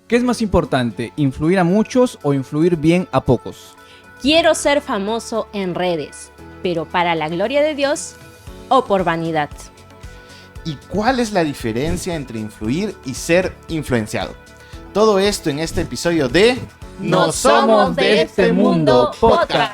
¿Qué es más importante, influir a muchos o influir bien a pocos? Quiero ser famoso en redes, pero para la gloria de Dios o por vanidad. ¿Y cuál es la diferencia entre influir y ser influenciado? Todo esto en este episodio de No somos de este mundo podcast.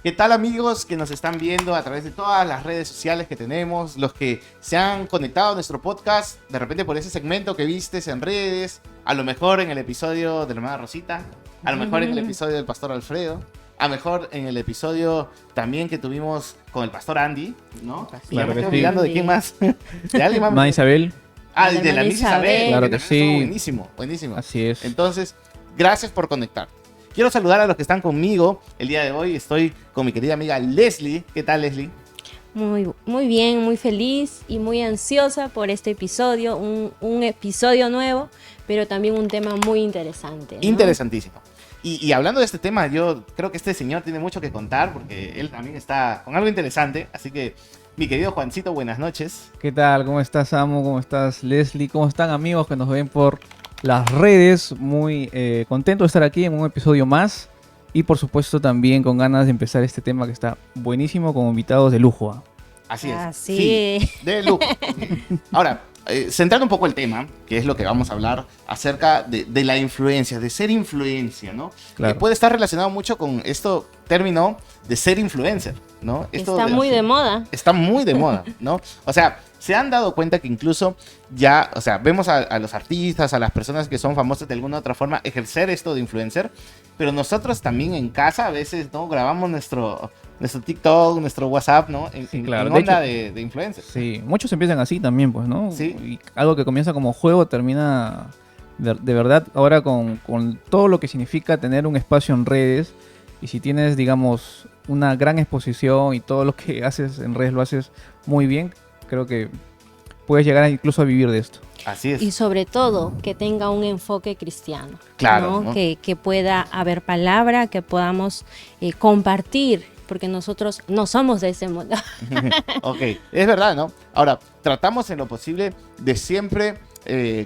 ¿Qué tal, amigos que nos están viendo a través de todas las redes sociales que tenemos? Los que se han conectado a nuestro podcast, de repente por ese segmento que vistes en redes, a lo mejor en el episodio de la hermana Rosita, a lo mejor en el episodio del pastor Alfredo, a lo mejor en el episodio también que tuvimos con el pastor Andy, ¿no? Y ya me estoy olvidando de quién más. ¿De alguien más? Ma Isabel. Ah, de la Miss Isabel. Claro que sí. Buenísimo, buenísimo. Así es. Entonces, gracias por conectar. Quiero saludar a los que están conmigo. El día de hoy estoy con mi querida amiga Leslie. ¿Qué tal, Leslie? Muy bien, muy feliz y muy ansiosa por este episodio, un episodio nuevo, pero también un tema muy interesante, ¿no? Interesantísimo. Y hablando de este tema, yo creo que este señor tiene mucho que contar porque él también está con algo interesante. Así que, mi querido Juancito, buenas noches. ¿Qué tal? ¿Cómo estás, Samu? ¿Cómo estás, Leslie? ¿Cómo están, amigos que nos ven por las redes? Muy contento de estar aquí en un episodio más. Y por supuesto también con ganas de empezar este tema que está buenísimo con invitados de lujo. ¿Ah? Así es. Así Sí, de lujo. Ahora, centrando un poco el tema, que es lo que vamos a hablar acerca de la influencia, de ser influencia, ¿no? Claro. Que puede estar relacionado mucho con esto término de ser influencer, ¿no? Está muy de moda. Está muy de moda, ¿no? O sea, se han dado cuenta que incluso ya, o sea, vemos a los artistas, a las personas que son famosas de alguna u otra forma ejercer esto de influencer, pero nosotros también en casa a veces, ¿no? Grabamos nuestro TikTok, nuestro WhatsApp, ¿no? En claro. onda De hecho, de influencer. Sí, muchos empiezan así también, pues, ¿no? Sí. Y algo que comienza como juego termina de verdad ahora con todo lo que significa tener un espacio en redes. Y si tienes, digamos, una gran exposición y todo lo que haces en redes lo haces muy bien, creo que puedes llegar incluso a vivir de esto. Así es. Y sobre todo, que tenga un enfoque cristiano. Claro, ¿no? ¿no? Que pueda haber palabra, que podamos compartir, porque nosotros no somos de ese mundo. Ok, es verdad, ¿no? Ahora, tratamos en lo posible de siempre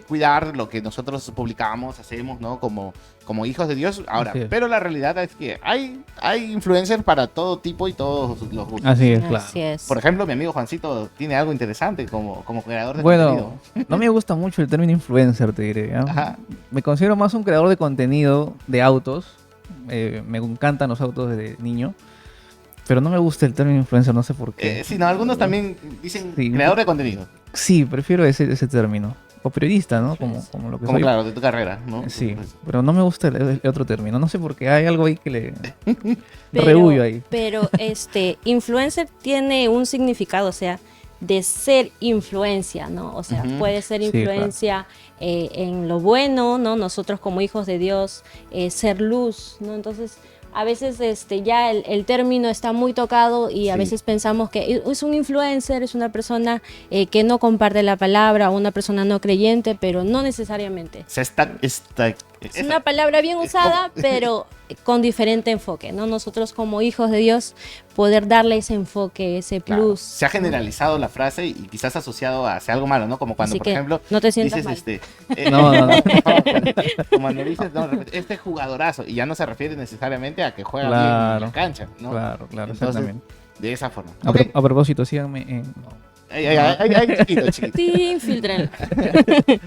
cuidar lo que nosotros publicamos, hacemos, ¿no? Como hijos de Dios. Ahora, pero la realidad es que hay influencers para todo tipo y todos los gustos. Así es, claro. Así es. Por ejemplo, mi amigo Juancito tiene algo interesante como creador de Bueno, contenido. no me gusta mucho el término influencer, te diré. ¿Ya? Ajá. Me considero más un creador de contenido de autos. Me encantan los autos desde niño. Pero no me gusta el término influencer, no sé por qué. Sí, no, algunos también dicen Sí. creador de contenido. Sí, prefiero ese término. O periodista, ¿no? Como lo que Como soy. claro, de tu carrera, ¿no? Sí, pero no me gusta el otro término. No sé por qué hay algo ahí que le Pero- rehuyo ahí. Pero influencer tiene un significado, o sea, de ser influencia, ¿no? O sea, Ujú. puede ser Sí, influencia en lo bueno, ¿no? Nosotros como hijos de Dios, ser luz, ¿no? Entonces, a veces ya el término está muy tocado y a Sí. veces pensamos que es un influencer, es una persona que no comparte la palabra, o una persona no creyente, pero no necesariamente. O sea, Es una palabra bien usada, pero con diferente enfoque, ¿no? Nosotros como hijos de Dios, poder darle ese enfoque, ese Claro, plus. se ha generalizado la frase y quizás asociado hacia algo malo, ¿no? Como cuando, Así por que ejemplo, no te sientas dices mal. No. como cuando dices, no, de repente, este jugadorazo, y ya no se refiere necesariamente a que juega bien en Claro. la cancha, ¿no? Claro, Entonces, exactamente. de esa forma. A, Ok. a propósito, síganme en... Ay, chiquito. Sí, filtren.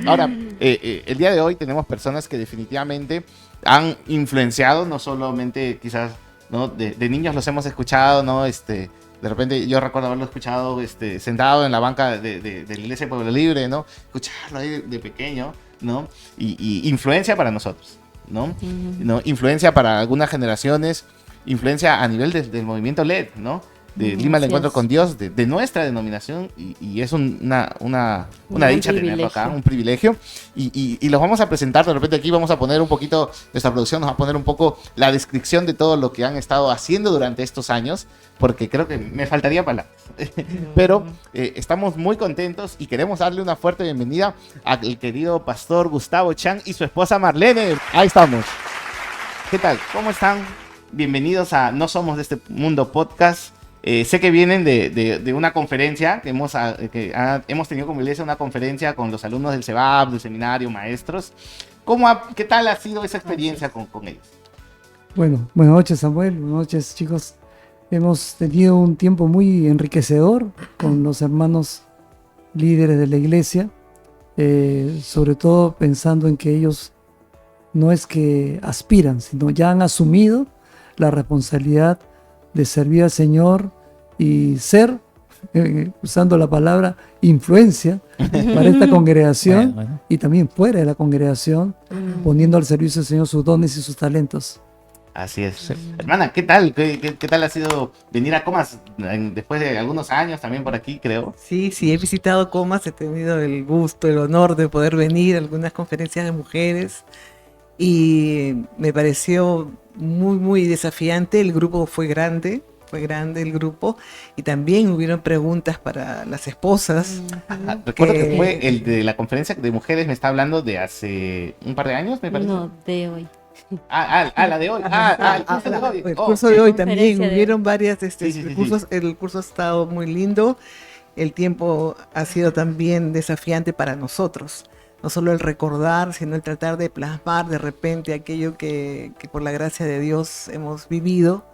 Ahora, el día de hoy tenemos personas que definitivamente han influenciado, no solamente quizás, ¿no? De niños los hemos escuchado, ¿no? De repente yo recuerdo haberlo escuchado sentado en la banca de la iglesia de Pueblo Libre, ¿no? Escucharlo ahí de pequeño, ¿no? Y influencia para nosotros, ¿no? ¿No? Influencia para algunas generaciones, influencia a nivel del movimiento LED, ¿no? Lima del Así Encuentro es. con Dios, de nuestra denominación, y es una gran dicha tenerlo acá, privilegio. un privilegio. Y los vamos a presentar, de repente aquí vamos a poner un poquito, nuestra producción nos va a poner un poco la descripción de todo lo que han estado haciendo durante estos años, porque creo que me faltaría palabras. Pero estamos muy contentos y queremos darle una fuerte bienvenida al querido pastor Gustavo Chan y su esposa Marlene. Ahí estamos. ¿Qué tal? ¿Cómo están? Bienvenidos a No Somos de este Mundo Podcast. Sé que vienen de una conferencia que hemos tenido como iglesia, una conferencia con los alumnos del CEBAP, del seminario, maestros. ¿Qué tal ha sido esa experiencia con ellos? Bueno, buenas noches Samuel, buenas noches chicos. Hemos tenido un tiempo muy enriquecedor con los hermanos líderes de la iglesia, sobre todo pensando en que ellos no es que aspiran, sino ya han asumido la responsabilidad de servir al Señor y ser, usando la palabra, influencia para esta congregación Bueno. y también fuera de la congregación, poniendo al servicio del Señor sus dones y sus talentos. Así es. Hermana, ¿qué tal? ¿Qué tal ha sido venir a Comas después de algunos años también por aquí, creo? Sí, he visitado Comas, he tenido el gusto, el honor de poder venir a algunas conferencias de mujeres y me pareció muy desafiante. El grupo fue grande el grupo y también hubieron preguntas para las esposas. Recuerdo que fue el de la conferencia de mujeres, me está hablando de hace un par de años, me parece. No, de hoy. La de hoy. El curso de hoy. El curso de hoy también Conferencia de- hubieron varias Sí. recursos. El curso ha estado muy lindo. El tiempo ha sido también desafiante para nosotros. No solo el recordar, sino el tratar de plasmar de repente aquello que por la gracia de Dios hemos vivido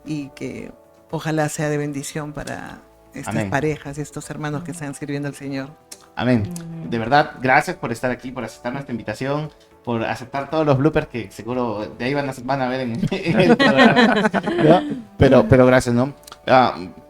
y que ojalá sea de bendición para estas Amén. parejas, estos hermanos que están sirviendo al Señor. Amén. De verdad, gracias por estar aquí, por aceptar nuestra invitación, por aceptar todos los bloopers que seguro de ahí van a ver en el programa, ¿no? Pero gracias, ¿no?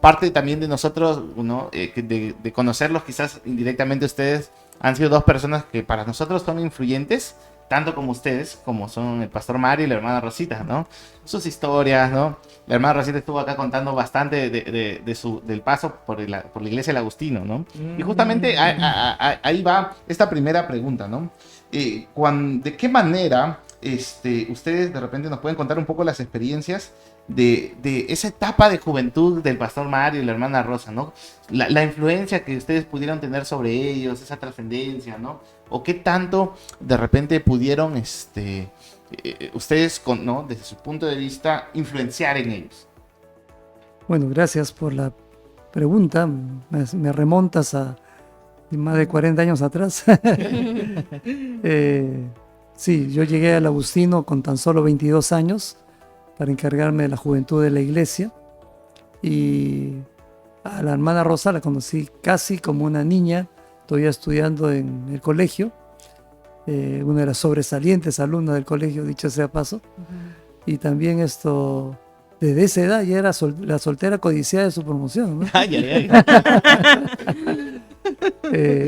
Parte también de nosotros, ¿no? De conocerlos quizás indirectamente ustedes, han sido dos personas que para nosotros son influyentes, tanto como ustedes, como son el pastor Mario y la hermana Rosita, ¿no? Sus historias, ¿no? La hermana Rosita estuvo acá contando bastante del paso por la iglesia del Agustino, ¿no? Y justamente ahí va esta primera pregunta, ¿no? ¿De qué manera ustedes de repente nos pueden contar un poco las experiencias de esa etapa de juventud del pastor Mario y la hermana Rosa, ¿no? La influencia que ustedes pudieron tener sobre ellos, esa trascendencia, ¿no? O qué tanto de repente pudieron ustedes, ¿no? Desde su punto de vista, influenciar en ellos. Bueno, gracias por la pregunta. Me remontas a más de 40 años atrás. Sí, yo llegué al Agustino con tan solo 22 años para encargarme de la juventud de la iglesia. Y a la hermana Rosa la conocí casi como una niña, todavía estudiando en el colegio. Una de las sobresalientes alumnas del colegio, dicho sea paso. Y también desde esa edad ya era la soltera codiciada de su promoción, ¿no? Ay.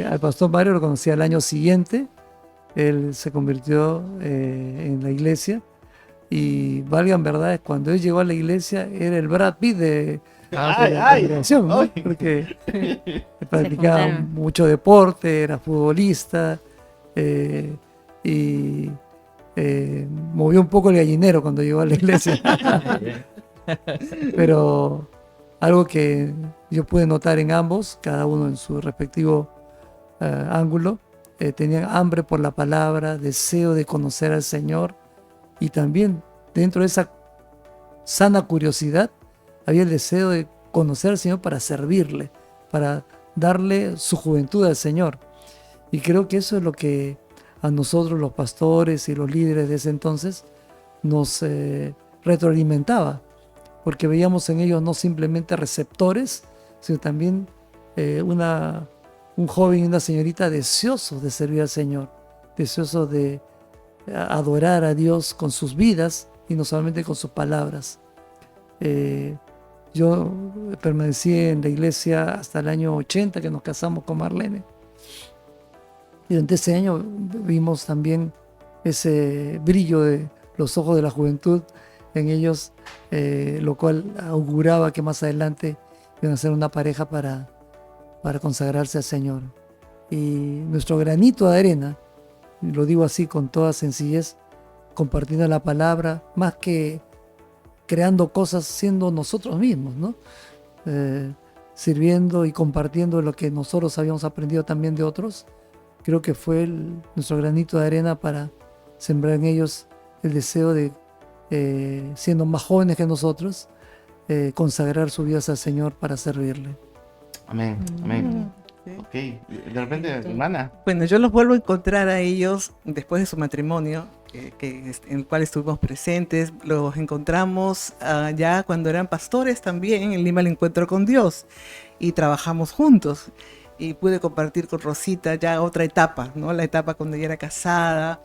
Al pastor Mario lo conocí al año siguiente. Él se convirtió en la iglesia. Y valgan verdades, cuando él llegó a la iglesia era el Brad Pitt de la congregación, ¿no? Porque practicaba juntaron. mucho deporte, era futbolista y movió un poco el gallinero cuando llegó a la iglesia. Pero algo que yo pude notar en ambos, cada uno en su respectivo ángulo, tenían hambre por la palabra, deseo de conocer al Señor, y también dentro de esa sana curiosidad había el deseo de conocer al Señor para servirle, para darle su juventud al Señor. Y creo que eso es lo que a nosotros los pastores y los líderes de ese entonces nos retroalimentaba, porque veíamos en ellos no simplemente receptores, sino también un joven y una señorita deseosos de servir al Señor, deseosos de adorar a Dios con sus vidas y no solamente con sus palabras. Yo permanecí en la iglesia hasta el año 80, que nos casamos con Marlene. Y durante ese año vimos también ese brillo de los ojos de la juventud en ellos, lo cual auguraba que más adelante iban a ser una pareja para consagrarse al Señor. Y nuestro granito de arena, y lo digo así con toda sencillez, compartiendo la palabra, más que creando cosas siendo nosotros mismos, ¿no? Sirviendo y compartiendo lo que nosotros habíamos aprendido también de otros, creo que fue nuestro granito de arena para sembrar en ellos el deseo de, siendo más jóvenes que nosotros, consagrar sus vidas al Señor para servirle. Amén, amén. Ok, de repente, hermana. Bueno, yo los vuelvo a encontrar a ellos después de su matrimonio, en el cual estuvimos presentes. Los encontramos ya cuando eran pastores también en Lima el Encuentro con Dios, y trabajamos juntos. Y pude compartir con Rosita ya otra etapa, ¿no? La etapa cuando ella era casada.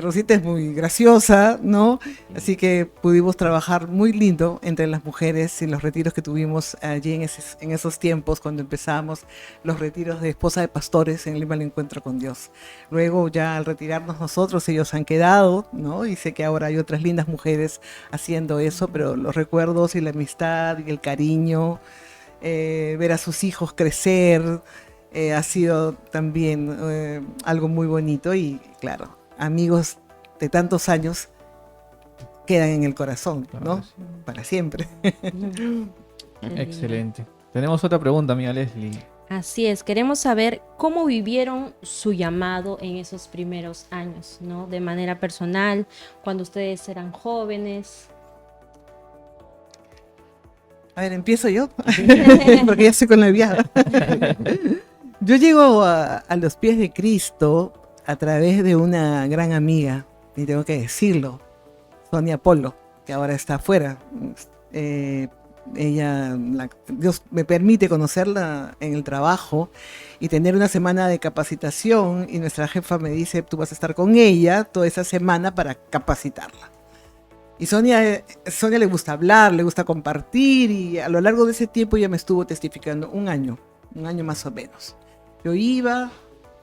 Rosita es muy graciosa, ¿no? Así que pudimos trabajar muy lindo entre las mujeres en los retiros que tuvimos allí en esos tiempos, cuando empezamos los retiros de esposa de pastores en Lima el Encuentro con Dios. Luego ya al retirarnos nosotros, ellos han quedado, ¿no? Y sé que ahora hay otras lindas mujeres haciendo eso, pero los recuerdos y la amistad y el cariño, ver a sus hijos crecer, ha sido también algo muy bonito. Y claro, amigos de tantos años quedan en el corazón, Claro ¿no? que sí. Para siempre. Excelente. Tenemos otra pregunta, amiga Leslie. Así es, queremos saber cómo vivieron su llamado en esos primeros años, ¿no? De manera personal, cuando ustedes eran jóvenes. A ver, empiezo yo, porque ya estoy con la viada. Yo llego a los pies de Cristo a través de una gran amiga, y tengo que decirlo, Sonia Polo, que ahora está afuera. Dios me permite conocerla en el trabajo y tener una semana de capacitación, y nuestra jefa me dice, tú vas a estar con ella toda esa semana para capacitarla. Y Sonia le gusta hablar, le gusta compartir, y a lo largo de ese tiempo ella me estuvo testificando un año más o menos. Yo iba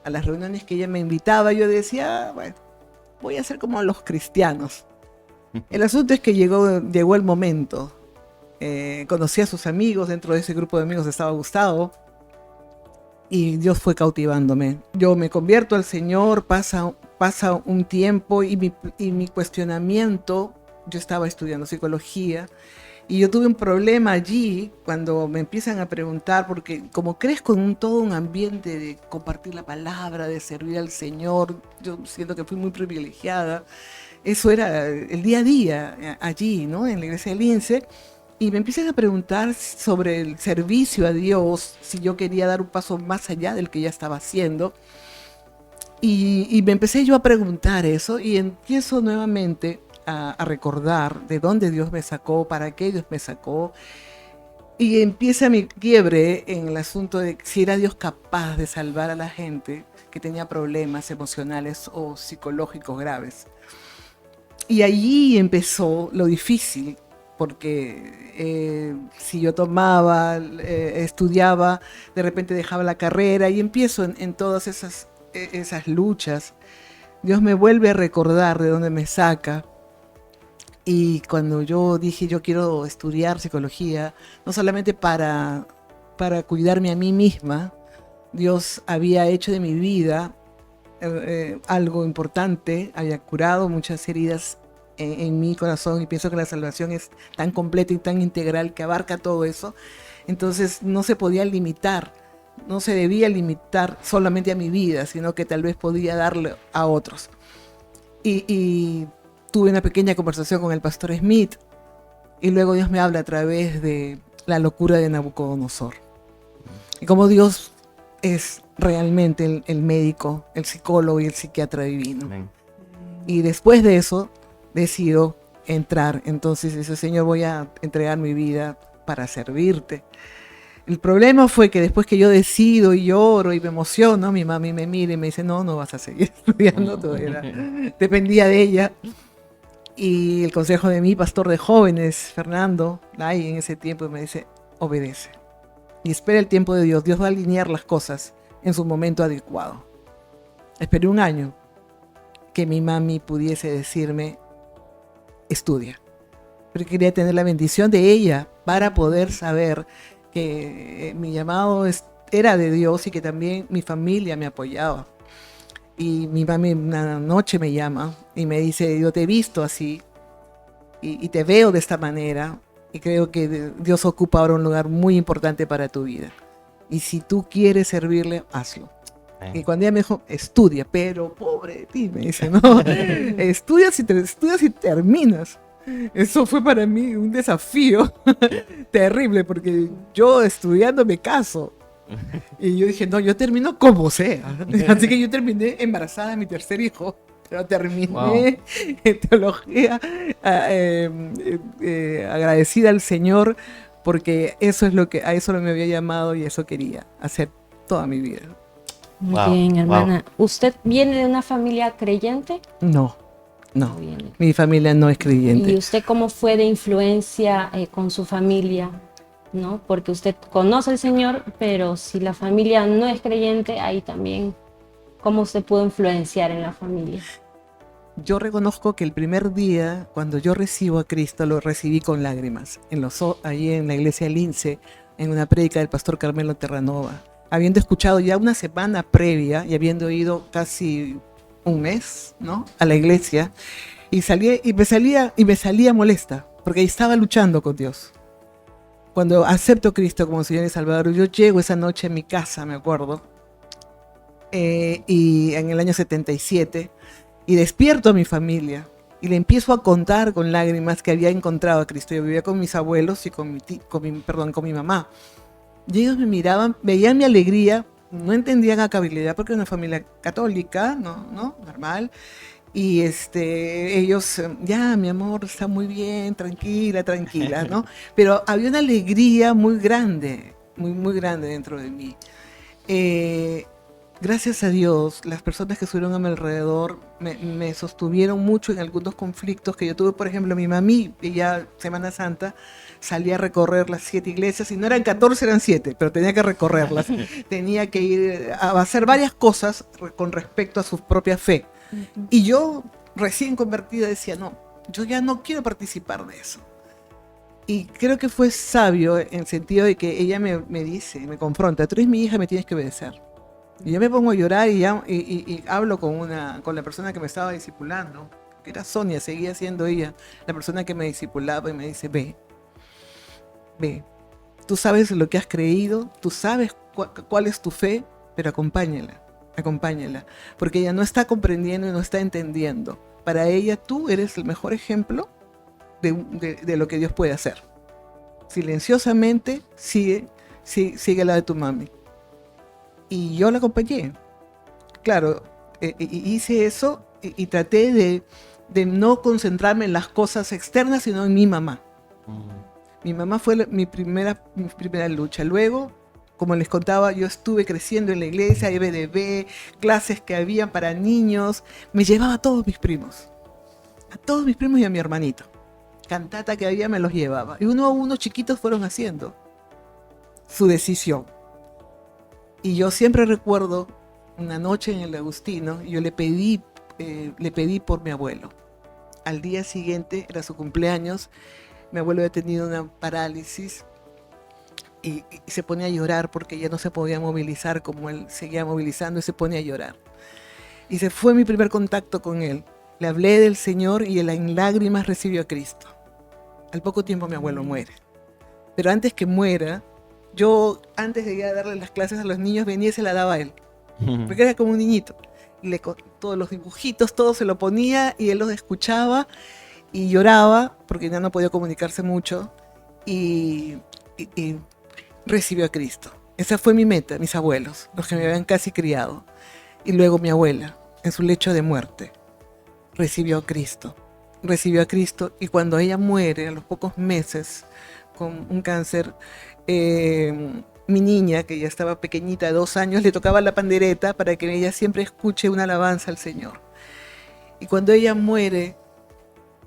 a las reuniones que ella me invitaba, yo decía, bueno, voy a ser como los cristianos. El asunto es que llegó el momento. Conocí a sus amigos, dentro de ese grupo de amigos estaba Gustavo, y Dios fue cautivándome. Yo me convierto al Señor, pasa un tiempo, y mi cuestionamiento, yo estaba estudiando psicología, y yo tuve un problema allí cuando me empiezan a preguntar, porque como crezco en todo un ambiente de compartir la palabra, de servir al Señor, yo siento que fui muy privilegiada. Eso era el día a día allí, ¿no? En la iglesia del Lince. Y me empiezan a preguntar sobre el servicio a Dios, si yo quería dar un paso más allá del que ya estaba haciendo. Y me empecé yo a preguntar eso, y empiezo nuevamente a recordar de dónde Dios me sacó, para qué Dios me sacó. Y empieza mi quiebre en el asunto de si era Dios capaz de salvar a la gente que tenía problemas emocionales o psicológicos graves. Y allí empezó lo difícil, porque si yo tomaba, estudiaba, de repente dejaba la carrera, y empiezo en todas esas luchas. Dios me vuelve a recordar de dónde me saca. Y cuando yo dije, yo quiero estudiar psicología, no solamente para cuidarme a mí misma, Dios había hecho de mi vida algo importante, había curado muchas heridas en mi corazón, y pienso que la salvación es tan completa y tan integral que abarca todo eso. Entonces no se podía limitar, no se debía limitar solamente a mi vida, sino que tal vez podía darle a otros. Y tuve una pequeña conversación con el pastor Smith, y luego Dios me habla a través de la locura de Nabucodonosor. Y como Dios es realmente el médico, el psicólogo y el psiquiatra divino. Amén. Y después de eso decido entrar. Entonces dice, Señor, voy a entregar mi vida para servirte. El problema fue que después que yo decido y lloro y me emociono, mi mami me mira y me dice, no vas a seguir estudiando, todavía dependía de ella. Y el consejo de mi pastor de jóvenes, Fernando Lai, en ese tiempo me dice, obedece y espera el tiempo de Dios. Dios va a alinear las cosas en su momento adecuado. Esperé un año que mi mami pudiese decirme, estudia. Pero quería tener la bendición de ella para poder saber que mi llamado era de Dios y que también mi familia me apoyaba. Y mi mami una noche me llama y me dice, yo te he visto así y te veo de esta manera y creo que Dios ocupa ahora un lugar muy importante para tu vida. Y si tú quieres servirle, hazlo. Y cuando ella me dijo, estudia, pero pobre de ti, me dice, no, estudias y terminas. Eso fue para mí un desafío terrible, porque yo estudiando me caso. Y yo dije, no, yo termino como sea. Así que yo terminé embarazada de mi tercer hijo, pero terminé en teología agradecida al Señor, porque eso es a eso me había llamado y eso quería hacer toda mi vida. Muy bien, hermana. ¿Usted viene de una familia creyente? No. No viene. Mi familia no es creyente. ¿Y usted cómo fue de influencia con su familia? ¿No? Porque usted conoce al Señor, pero si la familia no es creyente, ahí también, ¿cómo usted pudo influenciar en la familia? Yo reconozco que el primer día, cuando yo recibo a Cristo, lo recibí con lágrimas. Ahí en la iglesia Lince, en una prédica del pastor Carmelo Terranova. Habiendo escuchado ya una semana previa y habiendo ido casi un mes, ¿no?, a la iglesia, y me salía molesta, porque ahí estaba luchando con Dios. Cuando acepto a Cristo como Señor y Salvador, yo llego esa noche a mi casa, me acuerdo, y en el año 77, y despierto a mi familia, y le empiezo a contar con lágrimas que había encontrado a Cristo. Yo vivía con mis abuelos y con mi mamá. Y ellos me miraban, veían mi alegría, no entendían acabilidad porque era una familia católica, ¿no? Normal. Y ellos, ya, mi amor, está muy bien, tranquila, ¿no? Pero había una alegría muy grande, muy grande dentro de mí. Gracias a Dios, las personas que estuvieron a mi alrededor me sostuvieron mucho en algunos conflictos que yo tuve. Por ejemplo, mi mami, ella, Semana Santa, salía a recorrer las 7 iglesias, y no eran 14, eran 7, pero tenía que recorrerlas. Tenía que ir a hacer varias cosas con respecto a su propia fe. Y yo, recién convertida, decía, no, yo ya no quiero participar de eso. Y creo que fue sabio en el sentido de que ella me dice, me confronta, tú eres mi hija, me tienes que obedecer. Y yo me pongo a llorar y hablo con la persona que me estaba discipulando, que era Sonia, seguía siendo ella la persona que me discipulaba, y me dice, ve, tú sabes lo que has creído, tú sabes cuál es tu fe, pero acompáñala, porque ella no está comprendiendo y no está entendiendo. Para ella tú eres el mejor ejemplo de lo que Dios puede hacer. Silenciosamente sigue la de tu mami. Y yo la acompañé. Claro, hice eso y traté de no concentrarme en las cosas externas, sino en mi mamá. Mi mamá fue mi primera lucha. Luego, como les contaba, yo estuve creciendo en la iglesia, EBDB, clases que había para niños. Me llevaba a todos mis primos y a mi hermanito. Cantata que había me los llevaba. Y uno a uno chiquitos fueron haciendo su decisión. Y yo siempre recuerdo una noche en el Agustino, yo le pedí por mi abuelo. Al día siguiente, era su cumpleaños, mi abuelo había tenido una parálisis y se ponía a llorar porque ya no se podía movilizar como él seguía movilizando, y se ponía a llorar. Y ese fue mi primer contacto con él. Le hablé del Señor y él en lágrimas recibió a Cristo. Al poco tiempo mi abuelo muere. Pero antes que muera, yo, antes de ir a darle las clases a los niños, venía y se la daba a él. Porque era como un niñito. Y todos los dibujitos, todo se lo ponía y él los escuchaba y lloraba porque ya no podía comunicarse mucho. Y recibió a Cristo. Esa fue mi meta, mis abuelos, los que me habían casi criado. Y luego mi abuela, en su lecho de muerte, recibió a Cristo. Y cuando ella muere, a los pocos meses, con un cáncer, mi niña, que ya estaba pequeñita, de 2 años, le tocaba la pandereta para que ella siempre escuche una alabanza al Señor. Y cuando ella muere,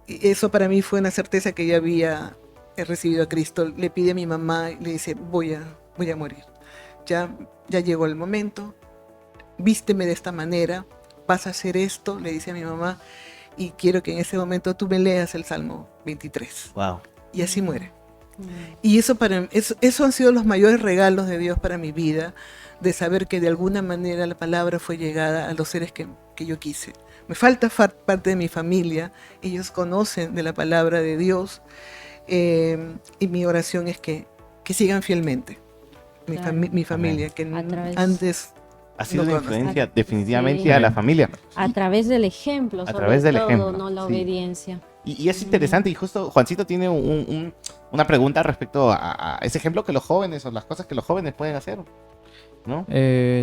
eso para mí fue una certeza que ella había recibido a Cristo. Le pide a mi mamá y le dice, voy a morir. Ya llegó el momento, vísteme de esta manera, vas a hacer esto, le dice a mi mamá, y quiero que en ese momento tú me leas el Salmo 23. Wow. Y así muere. Y eso han sido los mayores regalos de Dios para mi vida, de saber que de alguna manera la palabra fue llegada a los seres que yo quise. Me falta parte de mi familia, ellos conocen de la palabra de Dios, y mi oración es que sigan fielmente. Claro. Mi familia, Amén. que A través- antes Ha sido no una conocen. influencia definitivamente Sí. a la familia. A través del ejemplo, A sobre través del todo, ejemplo, no la sí. obediencia. Y es interesante, y justo Juancito tiene una pregunta respecto a ese ejemplo que los jóvenes, o las cosas que los jóvenes pueden hacer, ¿no?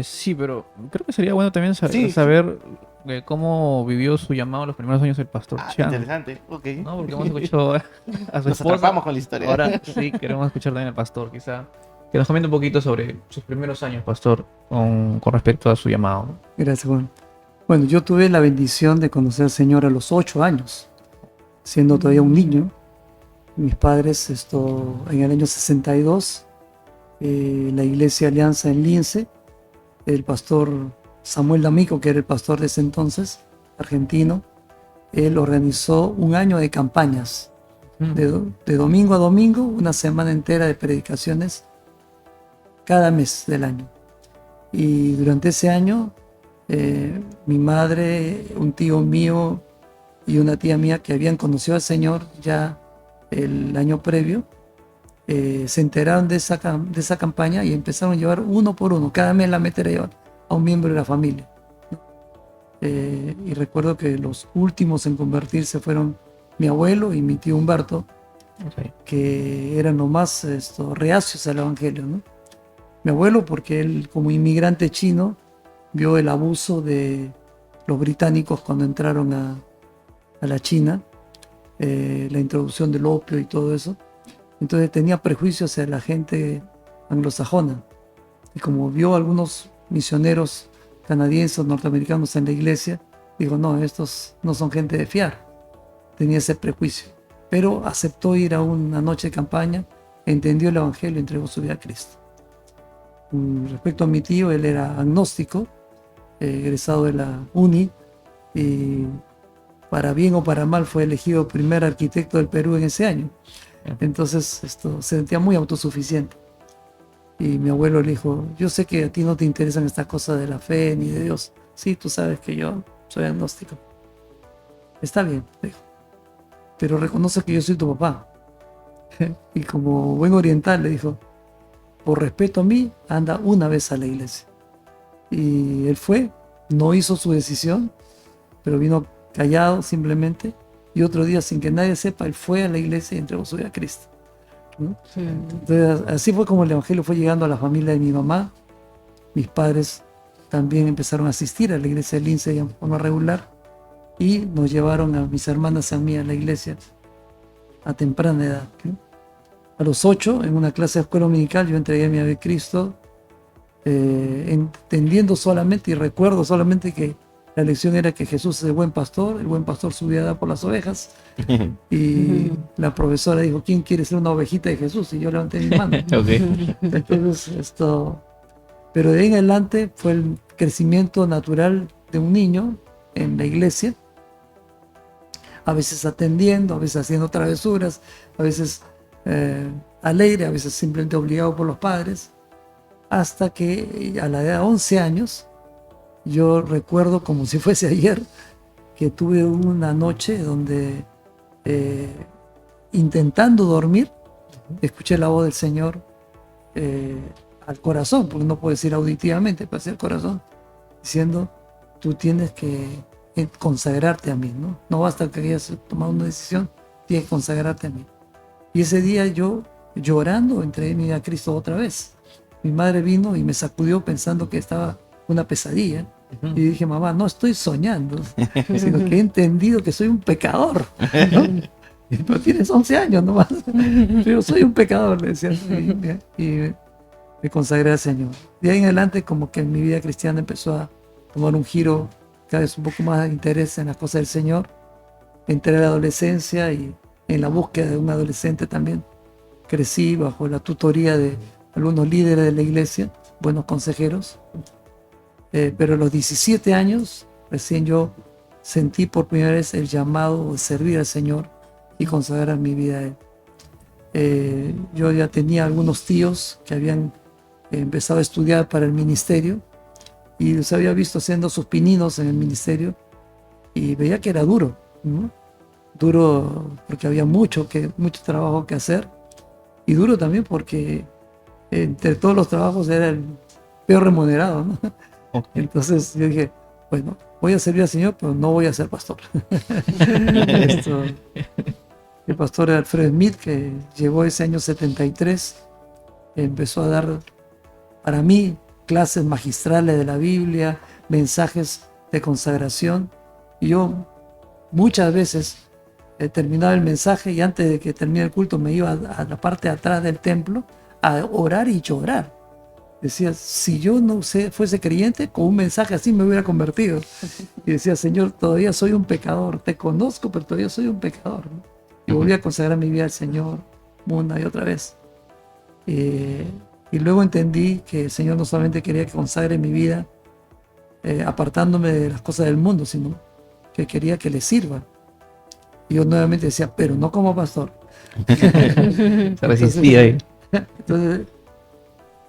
Sí, pero creo que sería bueno también Sí. saber cómo vivió su llamado los primeros años el pastor Chan. Interesante, ok. ¿No? Porque hemos escuchado a su Nos esposa. atrapamos con la historia. Ahora sí queremos escuchar también al pastor, quizá. Que nos comente un poquito sobre sus primeros años, pastor, con respecto a su llamado. ¿No? Gracias, Juan. Bueno, yo tuve la bendición de conocer al Señor a los 8 años, siendo todavía un niño. Mis padres, en el año 62, la iglesia Alianza en Lince, el pastor Samuel D'Amico, que era el pastor de ese entonces, argentino, él organizó un año de campañas, de domingo a domingo, una semana entera de predicaciones cada mes del año. Y durante ese año, mi madre, un tío mío y una tía mía que habían conocido al Señor ya el año previo, se enteraron de esa campaña y empezaron a llevar uno por uno, cada mes la meter a llevar a un miembro de la familia. Y recuerdo que los últimos en convertirse fueron mi abuelo y mi tío Humberto, Sí. que eran los más reacios al evangelio, ¿no? Mi abuelo, porque él, como inmigrante chino, vio el abuso de los británicos cuando entraron a la China, la introducción del opio y todo eso. Entonces tenía prejuicios hacia la gente anglosajona. Y como vio a algunos misioneros canadienses, norteamericanos en la iglesia, dijo, no, estos no son gente de fiar. Tenía ese prejuicio. Pero aceptó ir a una noche de campaña, entendió el evangelio y entregó su vida a Cristo. Respecto a mi tío, él era agnóstico, egresado de la uni, y para bien o para mal fue elegido primer arquitecto del Perú en ese año. Entonces se sentía muy autosuficiente. Y mi abuelo le dijo, yo sé que a ti no te interesan estas cosas de la fe ni de Dios. Sí, tú sabes que yo soy agnóstico. Está bien, le dijo, pero reconoce que yo soy tu papá. Y como buen oriental le dijo, por respeto a mí, anda una vez a la iglesia. Y él fue, no hizo su decisión, pero vino callado simplemente. Y otro día, sin que nadie sepa, él fue a la iglesia y entregó su vida a Cristo, ¿no? Entonces, así fue como el evangelio fue llegando a la familia de mi mamá. Mis padres también empezaron a asistir a la iglesia de Lince de forma regular y nos llevaron a mis hermanas y a mí a la iglesia a temprana edad, ¿no? A los 8, en una clase de escuela dominical, yo entregué mi vida a Cristo, entendiendo solamente y recuerdo solamente que la lección era que Jesús es el buen pastor su vida da por las ovejas. Y la profesora dijo, ¿quién quiere ser una ovejita de Jesús? Y yo levanté mi mano. Ok. Entonces, pero de ahí en adelante fue el crecimiento natural de un niño en la iglesia, a veces atendiendo, a veces haciendo travesuras, a veces alegre, a veces simplemente obligado por los padres, hasta que a la edad de 11 años, yo recuerdo como si fuese ayer, que tuve una noche donde intentando dormir, escuché la voz del Señor al corazón, porque no puedo decir auditivamente, pero hacia el corazón, diciendo, tú tienes que consagrarte a mí, ¿no? No basta que hayas tomado una decisión, tienes que consagrarte a mí. Y ese día yo, llorando, entregué mi vida a Cristo otra vez. Mi madre vino y me sacudió pensando que estaba una pesadilla. Y dije, mamá, no estoy soñando, sino que he entendido que soy un pecador, ¿no? Pero tienes 11 años nomás, pero soy un pecador, le decía. Y me consagré al Señor. De ahí en adelante, como que mi vida cristiana empezó a tomar un giro, cada vez un poco más de interés en las cosas del Señor. Entré a la adolescencia y en la búsqueda de un adolescente también crecí bajo la tutoría de algunos líderes de la iglesia, buenos consejeros. Pero a los 17 años, recién yo sentí por primera vez el llamado de servir al Señor y consagrar mi vida a Yo ya tenía algunos tíos que habían empezado a estudiar para el ministerio y los había visto haciendo sus pininos en el ministerio y veía que era duro, ¿no? Duro porque había mucho trabajo que hacer, y duro también porque entre todos los trabajos era el peor remunerado, ¿no? Ok. Entonces yo dije, bueno, voy a servir al Señor, pero no voy a ser pastor. Esto, el pastor Alfred Smith, que llegó ese año 73, empezó a dar para mí clases magistrales de la Biblia, mensajes de consagración, y yo muchas veces terminaba el mensaje y antes de que termine el culto me iba a la parte de atrás del templo a orar y llorar. Decía, si yo no fuese creyente, con un mensaje así me hubiera convertido. Y decía, Señor, todavía soy un pecador, te conozco, pero todavía soy un pecador, ¿no? Y volví a consagrar mi vida al Señor una y otra vez. Y luego entendí que el Señor no solamente quería que consagre mi vida apartándome de las cosas del mundo, sino que quería que le sirva. Y yo nuevamente decía, pero no como pastor. Se resistía ahí. Entonces,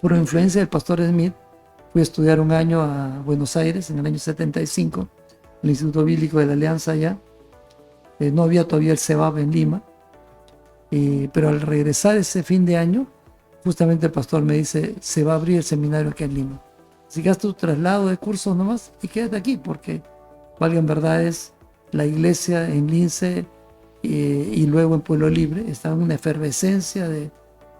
por influencia del pastor Smith, fui a estudiar un año a Buenos Aires en el año 75, en el Instituto Bíblico de la Alianza allá. No había todavía el CEBAP en Lima, pero al regresar ese fin de año, justamente el pastor me dice, se va a abrir el seminario aquí en Lima. Así que haz tu traslado de cursos nomás y quédate aquí, porque valgan verdades, la iglesia en Lince y luego en Pueblo Libre estaba en una efervescencia de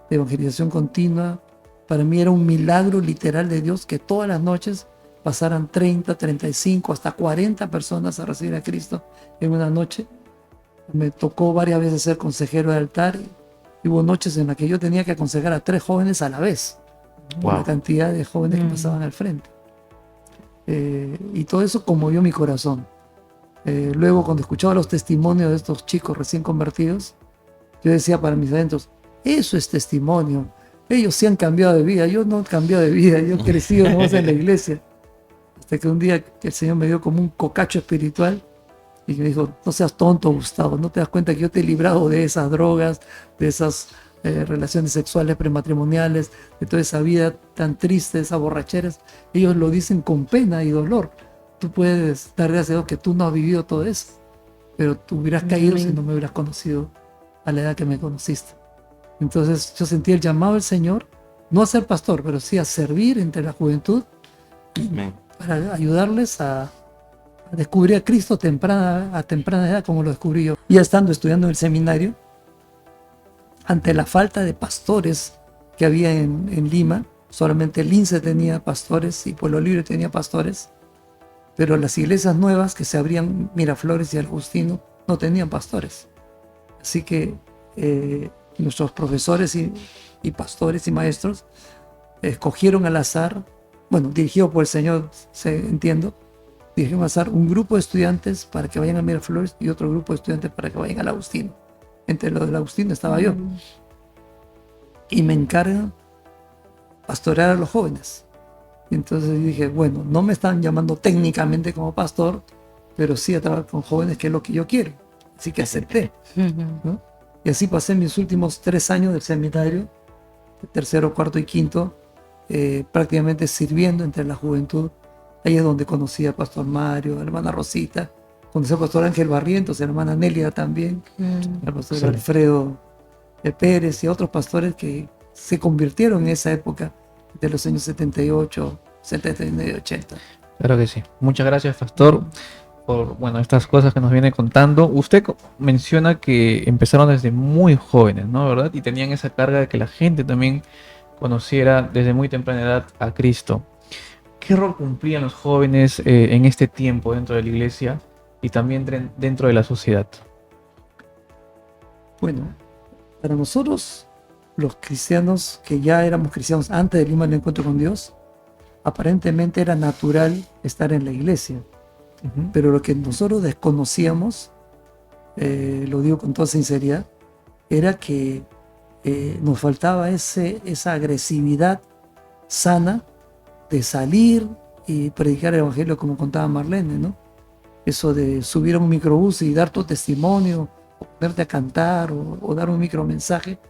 evangelización continua. Para mí era un milagro literal de Dios que todas las noches pasaran 30, 35, hasta 40 personas a recibir a Cristo en una noche. Me tocó varias veces ser consejero de altar y hubo noches en las que yo tenía que aconsejar a 3 jóvenes a la vez, por la cantidad de jóvenes que pasaban al frente. Y todo eso conmovió mi corazón. Luego, cuando escuchaba los testimonios de estos chicos recién convertidos, yo decía para mis adentros, eso es testimonio. Ellos sí han cambiado de vida, yo no he cambiado de vida, yo he crecido nomás en la iglesia. Hasta que un día el Señor me dio como un cocacho espiritual y me dijo, no seas tonto, Gustavo, no te das cuenta que yo te he librado de esas drogas, de esas relaciones sexuales prematrimoniales, de toda esa vida tan triste, esas borracheras. Ellos lo dicen con pena y dolor. Tú puedes dar gracias a Dios que tú no has vivido todo eso, pero tú hubieras caído si no me hubieras conocido a la edad que me conociste. Entonces yo sentí el llamado del Señor, no a ser pastor, pero sí a servir entre la juventud, para ayudarles a descubrir a Cristo a temprana edad, como lo descubrí yo. Ya estando estudiando en el seminario, ante la falta de pastores que había en Lima, solamente Lince tenía pastores y Pueblo Libre tenía pastores, pero las iglesias nuevas que se abrían, Miraflores y Agustino, no tenían pastores. Así que nuestros profesores y pastores y maestros escogieron al azar, bueno, dirigido por el Señor, entiendo, dirigieron al azar un grupo de estudiantes para que vayan a Miraflores y otro grupo de estudiantes para que vayan al Agustino. Entre los del Agustino estaba yo. Y me encargan pastorear a los jóvenes. Y entonces dije, bueno, no me están llamando técnicamente como pastor, pero sí a trabajar con jóvenes, que es lo que yo quiero. Así que acepté, ¿no? Y así pasé mis últimos 3 años del seminario, tercero, cuarto y quinto, prácticamente sirviendo entre la juventud. Ahí es donde conocí al pastor Mario, a la hermana Rosita, conocí al pastor Ángel Barrientos, a la hermana Nelia también, al pastor Alfredo Pérez y a otros pastores que se convirtieron en esa época de los años 78, 79 y 80. Claro que sí. Muchas gracias, pastor, por estas cosas que nos viene contando. Usted menciona que empezaron desde muy jóvenes, ¿no? ¿Verdad? Y tenían esa carga de que la gente también conociera desde muy temprana edad a Cristo. ¿Qué rol cumplían los jóvenes en este tiempo dentro de la iglesia y también dentro de la sociedad? Bueno, para nosotros, los cristianos que ya éramos cristianos antes del Lima del Encuentro con Dios, aparentemente era natural estar en la iglesia. Pero lo que nosotros desconocíamos, lo digo con toda sinceridad, era que nos faltaba esa agresividad sana de salir y predicar el evangelio, como contaba Marlene, ¿no? Eso de subir a un microbús y dar tu testimonio, o ponerte a cantar o dar un micromensaje,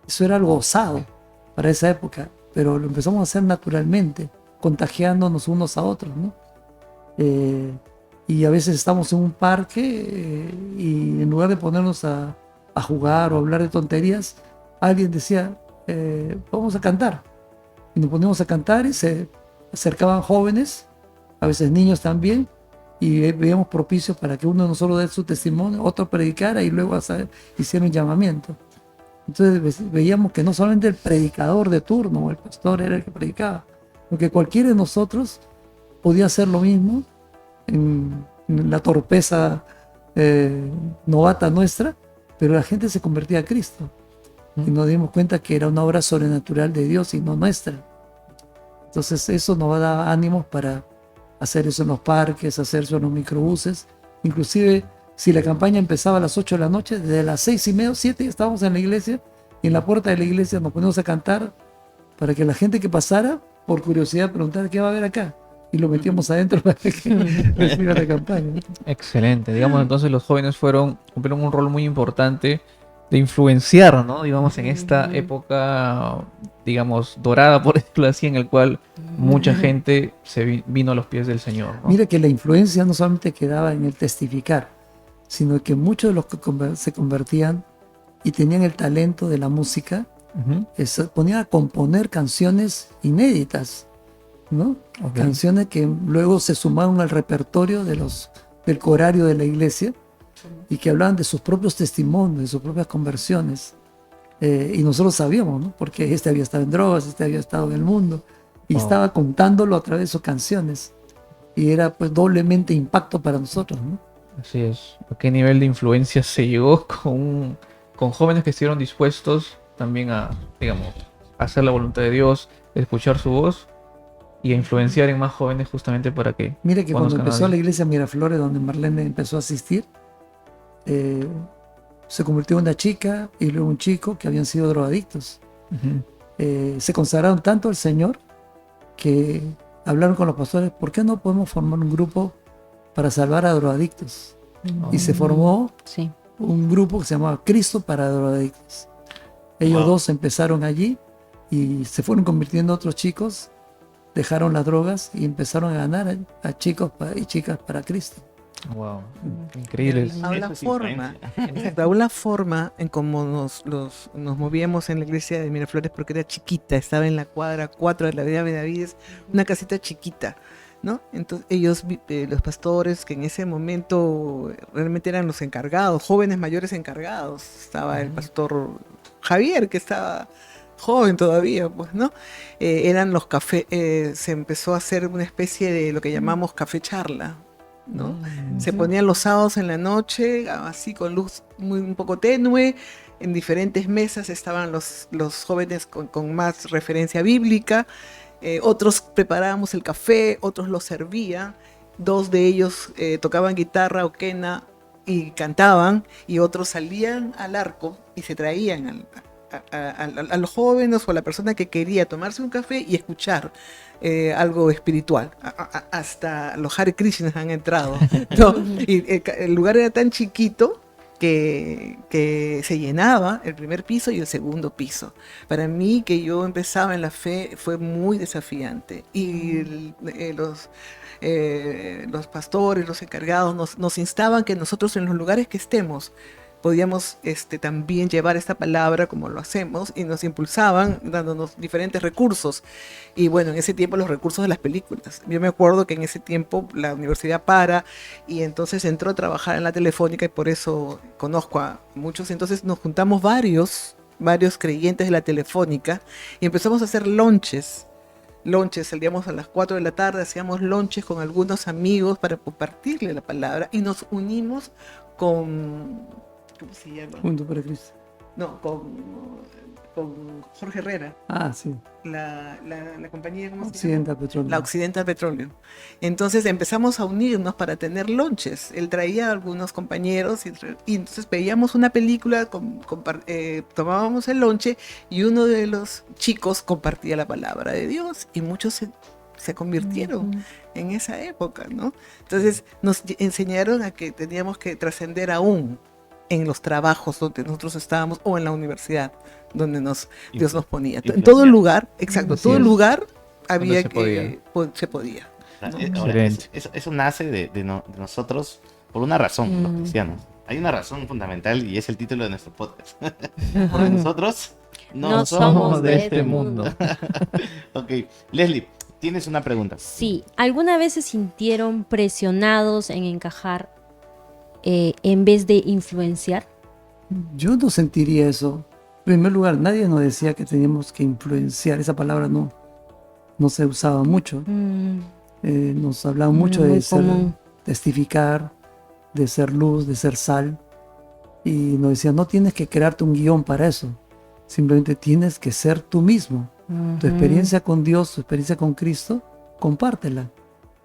Eso era algo osado para esa época, pero lo empezamos a hacer naturalmente, contagiándonos unos a otros, ¿no? Y a veces estamos en un parque y en lugar de ponernos a jugar o a hablar de tonterías, alguien decía, vamos a cantar. Y nos poníamos a cantar y se acercaban jóvenes, a veces niños también, y veíamos propicios para que uno de nosotros dé su testimonio, otro predicara y luego hiciera un llamamiento. Entonces veíamos que no solamente el predicador de turno o el pastor era el que predicaba, porque cualquiera de nosotros podía hacer lo mismo en la torpeza novata nuestra, pero la gente se convertía a Cristo. Y nos dimos cuenta que era una obra sobrenatural de Dios y no nuestra. Entonces eso nos da ánimos para hacer eso en los parques, hacer eso en los microbuses. Inclusive si la campaña empezaba a las 8 de la noche, desde las 6:30, 7 ya estábamos en la iglesia, y en la puerta de la iglesia nos poníamos a cantar para que la gente que pasara, por curiosidad, preguntara qué va a haber acá. Y lo metíamos adentro para que reciba la campaña. Excelente. Digamos, entonces los jóvenes cumplieron un rol muy importante de influenciar, ¿no? Digamos, en esta época, digamos, dorada, por decirlo así, en el cual mucha gente vino a los pies del Señor, ¿no? Mira que la influencia no solamente quedaba en el testificar, sino que muchos de los que se convertían y tenían el talento de la música, se ponían a componer canciones inéditas, ¿no? Okay. Canciones que luego se sumaron al repertorio del corario de la iglesia y que hablaban de sus propios testimonios, de sus propias conversiones. Y nosotros sabíamos, ¿no? Porque este había estado en drogas, este había estado en el mundo, y estaba contándolo a través de sus canciones. Y era pues doblemente impacto para nosotros, ¿no? Así es. ¿A qué nivel de influencia se llegó con jóvenes que estuvieron dispuestos también a, digamos, a hacer la voluntad de Dios, a escuchar su voz y a influenciar en más jóvenes justamente para que... Mira que cuando conozcan a empezó Dios? la iglesia Miraflores, donde Marlene empezó a asistir, se convirtió en una chica y luego un chico que habían sido drogadictos. Se consagraron tanto al Señor que hablaron con los pastores, ¿por qué no podemos formar un grupo para salvar a drogadictos? Y se formó Sí. un grupo que se llamaba Cristo para Drogadictos. Ellos dos empezaron allí y se fueron convirtiendo otros chicos, dejaron las drogas y empezaron a ganar a chicos y chicas para Cristo. Wow, increíble. Aún la forma, exacto, aún la forma en cómo nos movíamos en la iglesia de Miraflores, porque era chiquita, estaba en la cuadra 4 de la Avenida Benavides, una casita chiquita, ¿no? Entonces ellos, los pastores, que en ese momento realmente eran los encargados, jóvenes mayores encargados, estaba el pastor Javier, que estaba joven todavía, pues, ¿no? Eran los cafés, se empezó a hacer una especie de lo que llamamos café charla, ¿no? Se ponían los sábados en la noche, así con luz un poco tenue, en diferentes mesas estaban los jóvenes con más referencia bíblica, otros preparábamos el café, otros lo servían, dos de ellos tocaban guitarra o quena y cantaban, y otros salían al arco y se traían a los jóvenes o a la persona que quería tomarse un café y escuchar algo espiritual. Hasta los Hare Krishnas han entrado, ¿no? Y el lugar era tan chiquito que se llenaba el primer piso y el segundo piso. Para mí, que yo empezaba en la fe, fue muy desafiante. Y los pastores, los encargados nos instaban que nosotros en los lugares que estemos podíamos también llevar esta palabra como lo hacemos, y nos impulsaban dándonos diferentes recursos. Y bueno, en ese tiempo los recursos de las películas. Yo me acuerdo que en ese tiempo la universidad y entonces entró a trabajar en la Telefónica, y por eso conozco a muchos. Entonces nos juntamos varios creyentes de la Telefónica y empezamos a hacer lonches, salíamos a las 4 de la tarde, hacíamos lonches con algunos amigos para compartirle la palabra, y nos unimos con... ¿Cómo se llama? Junto para Cristo. No, con Jorge Herrera. Ah, sí. La compañía, ¿cómo se llama? Occidental Petroleum. La Occidental Petroleum. Entonces empezamos a unirnos para tener lonches. Él traía a algunos compañeros y entonces veíamos una película, tomábamos el lonche, y uno de los chicos compartía la palabra de Dios, y muchos se convirtieron en esa época, ¿no? Entonces nos enseñaron a que teníamos que trascender aún en los trabajos donde nosotros estábamos o en la universidad, donde Dios nos ponía. En Influenciar. todo lugar, exacto, Así todo es. lugar había se que se podía. Ahora, Excelente. eso nace de nosotros por una razón, los cristianos. Hay una razón fundamental y es el título de nuestro podcast. Porque nosotros No somos de este mundo. Ok, Leslie, tienes una pregunta. Sí, ¿alguna vez se sintieron presionados en encajar en vez de influenciar? Yo no sentiría eso. En primer lugar, nadie nos decía que teníamos que influenciar. Esa palabra no se usaba mucho. Nos hablaba mucho Muy de común. testificar, de ser luz, de ser sal. Y nos decían, no tienes que crearte un guión para eso. Simplemente tienes que ser tú mismo. Tu experiencia con Dios, tu experiencia con Cristo, compártela,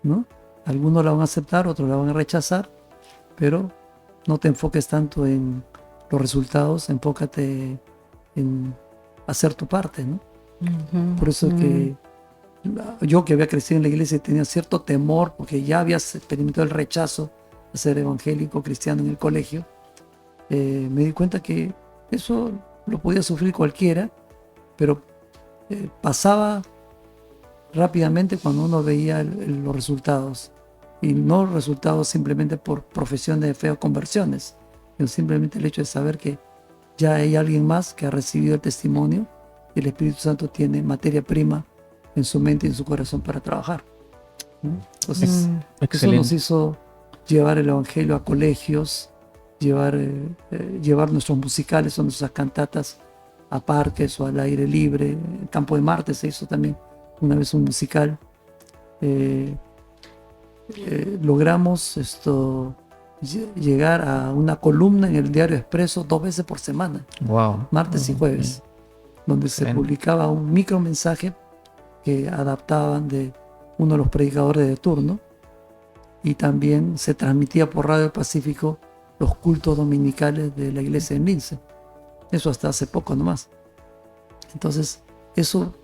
¿no? Algunos la van a aceptar, otros la van a rechazar, pero no te enfoques tanto en los resultados, enfócate en hacer tu parte, ¿no? Por eso que yo, que había crecido en la iglesia, tenía cierto temor porque ya había experimentado el rechazo a ser evangélico cristiano en el colegio. Me di cuenta que eso lo podía sufrir cualquiera, pero pasaba rápidamente cuando uno veía los resultados, y no resultados simplemente por profesión de fe o conversiones, sino simplemente el hecho de saber que ya hay alguien más que ha recibido el testimonio y el Espíritu Santo tiene materia prima en su mente y en su corazón para trabajar, ¿no? Entonces, eso Excelente. nos hizo llevar el Evangelio a colegios, llevar nuestros musicales o nuestras cantatas a parques o al aire libre. En Campo de Marte se hizo también una vez un musical. Logramos llegar a una columna en el Diario Expreso 2 veces por semana, Wow. martes y jueves, donde se Excelente. publicaba un micromensaje que adaptaban de uno de los predicadores de turno, y también se transmitía por Radio Pacífico los cultos dominicales de la iglesia en Lince. Eso hasta hace poco nomás. Entonces, eso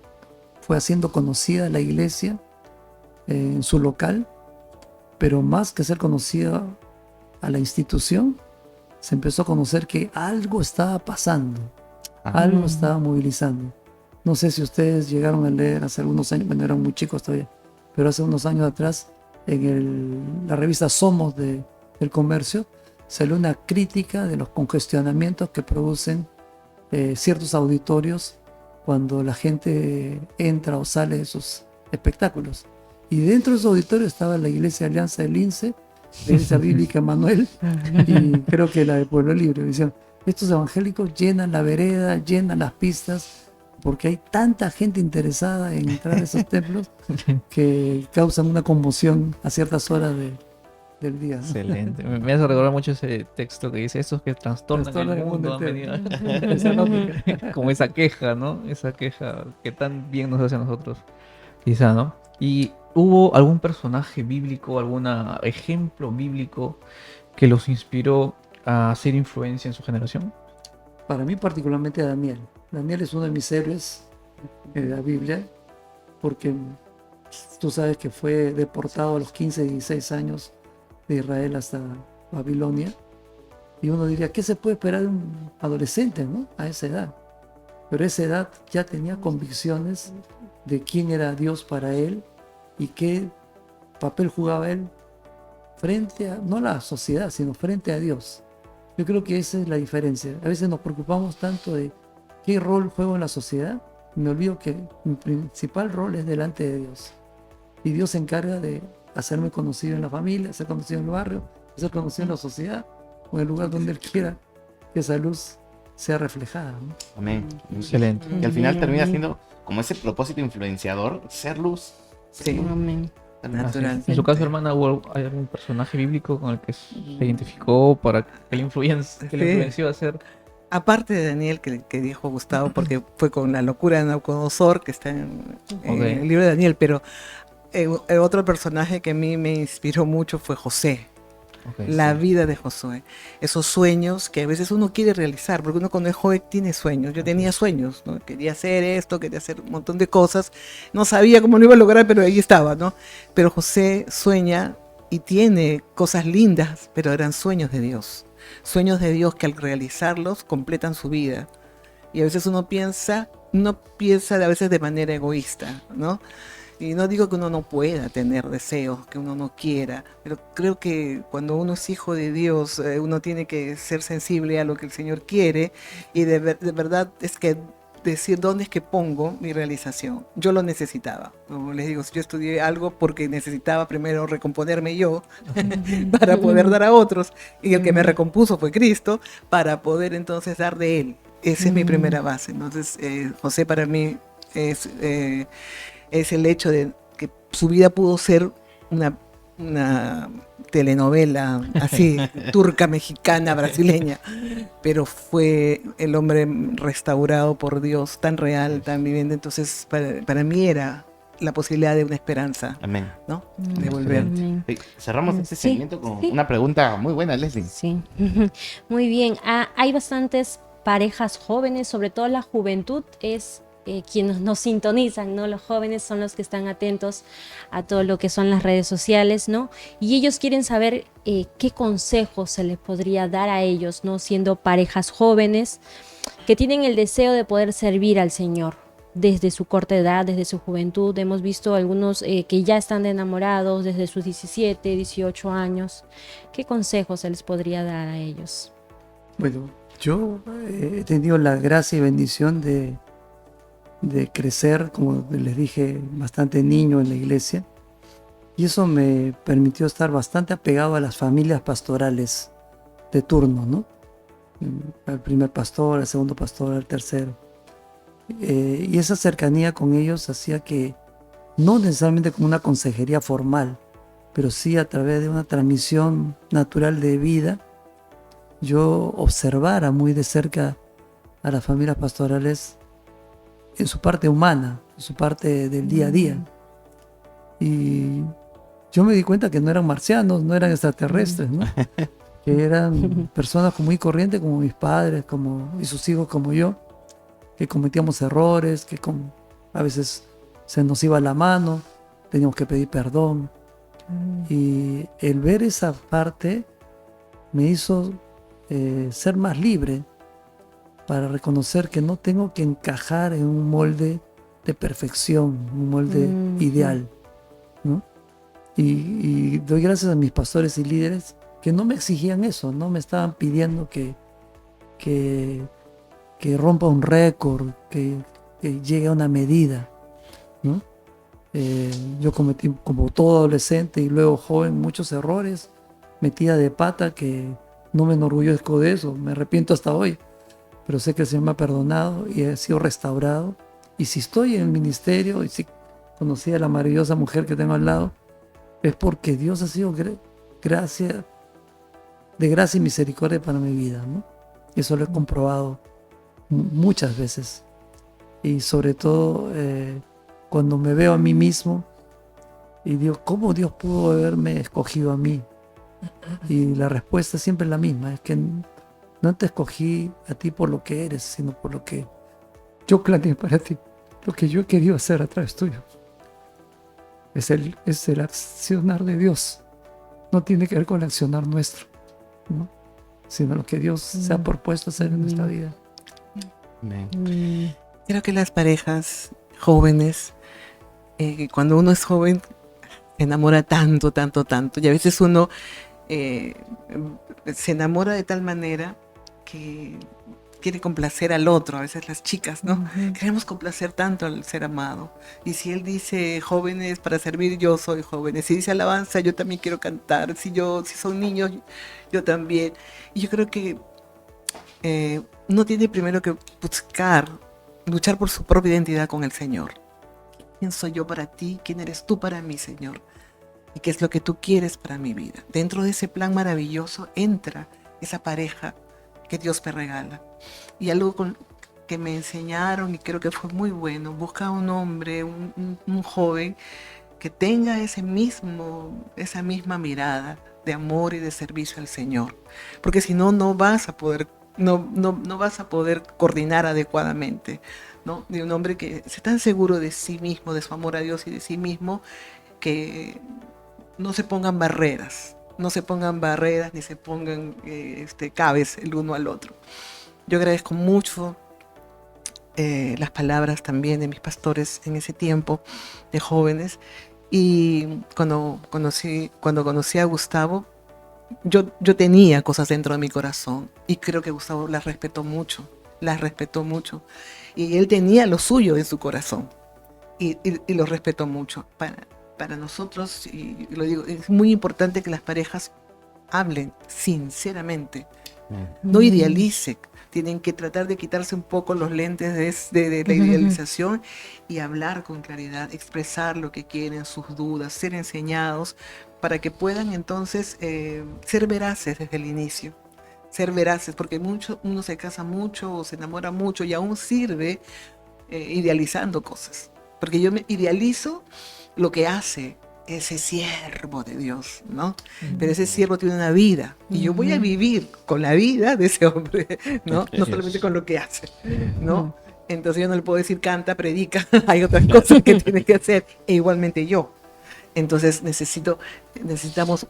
fue haciendo conocida la iglesia en su local, pero más que ser conocida a la institución, se empezó a conocer que algo estaba pasando, algo estaba movilizando. No sé si ustedes llegaron a leer hace algunos años, bueno, eran muy chicos todavía, pero hace unos años atrás, en la revista Somos del Comercio, salió una crítica de los congestionamientos que producen ciertos auditorios cuando la gente entra o sale de esos espectáculos. Y dentro de esos auditorios estaba la Iglesia Alianza del Lince, la Iglesia Bíblica Manuel, y creo que la de Pueblo Libre. Decían, estos evangélicos llenan la vereda, llenan las pistas, porque hay tanta gente interesada en entrar a esos templos que causan una conmoción a ciertas horas del día, ¿no? Excelente. Me hace recordar mucho ese texto que dice, estos que trastornan el mundo han venido entero. Esa lógica. como esa queja, ¿no? Esa queja que tan bien nos hace a nosotros, quizá, ¿no? ¿Y hubo algún personaje bíblico, algún ejemplo bíblico que los inspiró a hacer influencia en su generación? Para mí particularmente a Daniel. Daniel es uno de mis héroes de la Biblia, porque tú sabes que fue deportado a los 15, 16 años de Israel hasta Babilonia. Y uno diría, ¿qué se puede esperar de un adolescente, ¿no? A esa edad? Pero a esa edad ya tenía convicciones de quién era Dios para él y qué papel jugaba él frente a, no a la sociedad, sino frente a Dios. Yo creo que esa es la diferencia. A veces nos preocupamos tanto de qué rol juego en la sociedad, y me olvido que mi principal rol es delante de Dios. Y Dios se encarga de hacerme conocido en la familia, ser conocido en el barrio, ser conocido en la sociedad, o en el lugar donde Él quiera que esa luz sea reflejada, ¿no? Amén. Excelente. Y al final termina siendo como ese propósito influenciador, ser luz. Sí, Amén. natural. En su caso, hermana, ¿hay algún personaje bíblico con el que se identificó para que le influenció a hacer? Aparte de Daniel, que dijo Gustavo, porque fue con la locura de Nabucodonosor, que está en el libro de Daniel, pero el otro personaje que a mí me inspiró mucho fue José. La vida de Josué, esos sueños que a veces uno quiere realizar, porque uno cuando es joven tiene sueños. Yo tenía sueños, ¿no? Quería hacer esto, quería hacer un montón de cosas, no sabía cómo lo iba a lograr, pero ahí estaba, ¿no? Pero José sueña y tiene cosas lindas, pero eran sueños de Dios que al realizarlos completan su vida. Y a veces uno piensa a veces de manera egoísta, ¿no? Y no digo que uno no pueda tener deseos, que uno no quiera, pero creo que cuando uno es hijo de Dios, uno tiene que ser sensible a lo que el Señor quiere y de verdad es que decir dónde es que pongo mi realización. Yo lo necesitaba. Como les digo, yo estudié algo porque necesitaba primero recomponerme yo para poder dar a otros, y el que me recompuso fue Cristo para poder entonces dar de Él. Esa es mi primera base. Entonces, José para mí es el hecho de que su vida pudo ser una telenovela así, turca, mexicana, brasileña, pero fue el hombre restaurado por Dios, tan real, tan viviente. Entonces, para mí era la posibilidad de una esperanza, Amén. ¿no? De volver. Amén. Cerramos este Sí, segmento con sí. una pregunta muy buena, Leslie. Sí, muy bien. Hay bastantes parejas jóvenes, sobre todo la juventud es quienes nos sintonizan, ¿no? Los jóvenes son los que están atentos a todo lo que son las redes sociales, ¿no? Y ellos quieren saber qué consejos se les podría dar a ellos, ¿no? Siendo parejas jóvenes que tienen el deseo de poder servir al Señor desde su corta edad, desde su juventud. Hemos visto algunos que ya están enamorados desde sus 17, 18 años. ¿Qué consejos se les podría dar a ellos? Bueno, yo he tenido la gracia y bendición de crecer, como les dije, bastante niño en la iglesia. Y eso me permitió estar bastante apegado a las familias pastorales de turno, ¿no? Al primer pastor, al segundo pastor, al tercero. Y esa cercanía con ellos hacía que, no necesariamente como una consejería formal, pero sí a través de una transmisión natural de vida, yo observara muy de cerca a las familias pastorales en su parte humana, en su parte del día a día. Y yo me di cuenta que no eran marcianos, no eran extraterrestres, ¿no? Que eran personas muy corrientes como mis padres y sus hijos como yo, que cometíamos errores, que a veces se nos iba la mano, teníamos que pedir perdón. Y el ver esa parte me hizo ser más libre para reconocer que no tengo que encajar en un molde de perfección, un molde ideal, ¿no? Y doy gracias a mis pastores y líderes que no me exigían eso, no me estaban pidiendo que rompa un récord, que llegue a una medida, ¿no? Yo cometí, como todo adolescente y luego joven, muchos errores, metida de pata que no me enorgullezco de eso, me arrepiento hasta hoy, pero sé que el Señor me ha perdonado y he sido restaurado. Y si estoy en el ministerio y si conocí a la maravillosa mujer que tengo al lado, es porque Dios ha sido de gracia y misericordia para mi vida, ¿no? Eso lo he comprobado muchas veces. Y sobre todo cuando me veo a mí mismo y digo, ¿cómo Dios pudo haberme escogido a mí? Y la respuesta siempre es la misma, es que no te escogí a ti por lo que eres, sino por lo que yo planeé para ti, lo que yo he querido hacer a través tuyo. Es el accionar de Dios, no tiene que ver con el accionar nuestro, ¿no? Sino lo que Dios se ha propuesto hacer en nuestra vida. Amén. Creo que las parejas jóvenes, cuando uno es joven, se enamora tanto, tanto, tanto, y a veces uno se enamora de tal manera que quiere complacer al otro. A veces las chicas, ¿no? Queremos complacer tanto al ser amado. Y si él dice jóvenes para servir, yo soy jóvenes. Si dice alabanza, yo también quiero cantar. Si son niños, yo también. Y yo creo que uno tiene primero que luchar por su propia identidad con el Señor. ¿Quién soy yo para ti? ¿Quién eres tú para mí, Señor? ¿Y qué es lo que tú quieres para mi vida? Dentro de ese plan maravilloso entra esa pareja que Dios me regala. Y algo que me enseñaron y creo que fue muy bueno, busca un hombre, un joven que tenga esa misma mirada de amor y de servicio al Señor. Porque si no, no vas a poder coordinar adecuadamente, ¿no? De un hombre que esté tan seguro de sí mismo, de su amor a Dios y de sí mismo, que no se pongan barreras ni se pongan cabes el uno al otro. Yo agradezco mucho las palabras también de mis pastores en ese tiempo de jóvenes. Y cuando conocí a Gustavo, yo tenía cosas dentro de mi corazón y creo que Gustavo las respetó mucho. Y él tenía lo suyo en su corazón y lo respetó mucho. Para nosotros, y lo digo, es muy importante que las parejas hablen sinceramente, no idealicen. Tienen que tratar de quitarse un poco los lentes de la idealización y hablar con claridad, expresar lo que quieren, sus dudas, ser enseñados para que puedan entonces ser veraces desde el inicio. Ser veraces, porque uno se casa mucho o se enamora mucho y aún sirve idealizando cosas. Porque yo me idealizo lo que hace ese siervo de Dios, ¿no? Pero ese siervo tiene una vida y yo voy a vivir con la vida de ese hombre, ¿no? No solamente con lo que hace, ¿no? Entonces yo no le puedo decir canta, predica, hay otras cosas que tiene que hacer, e igualmente yo. Entonces necesitamos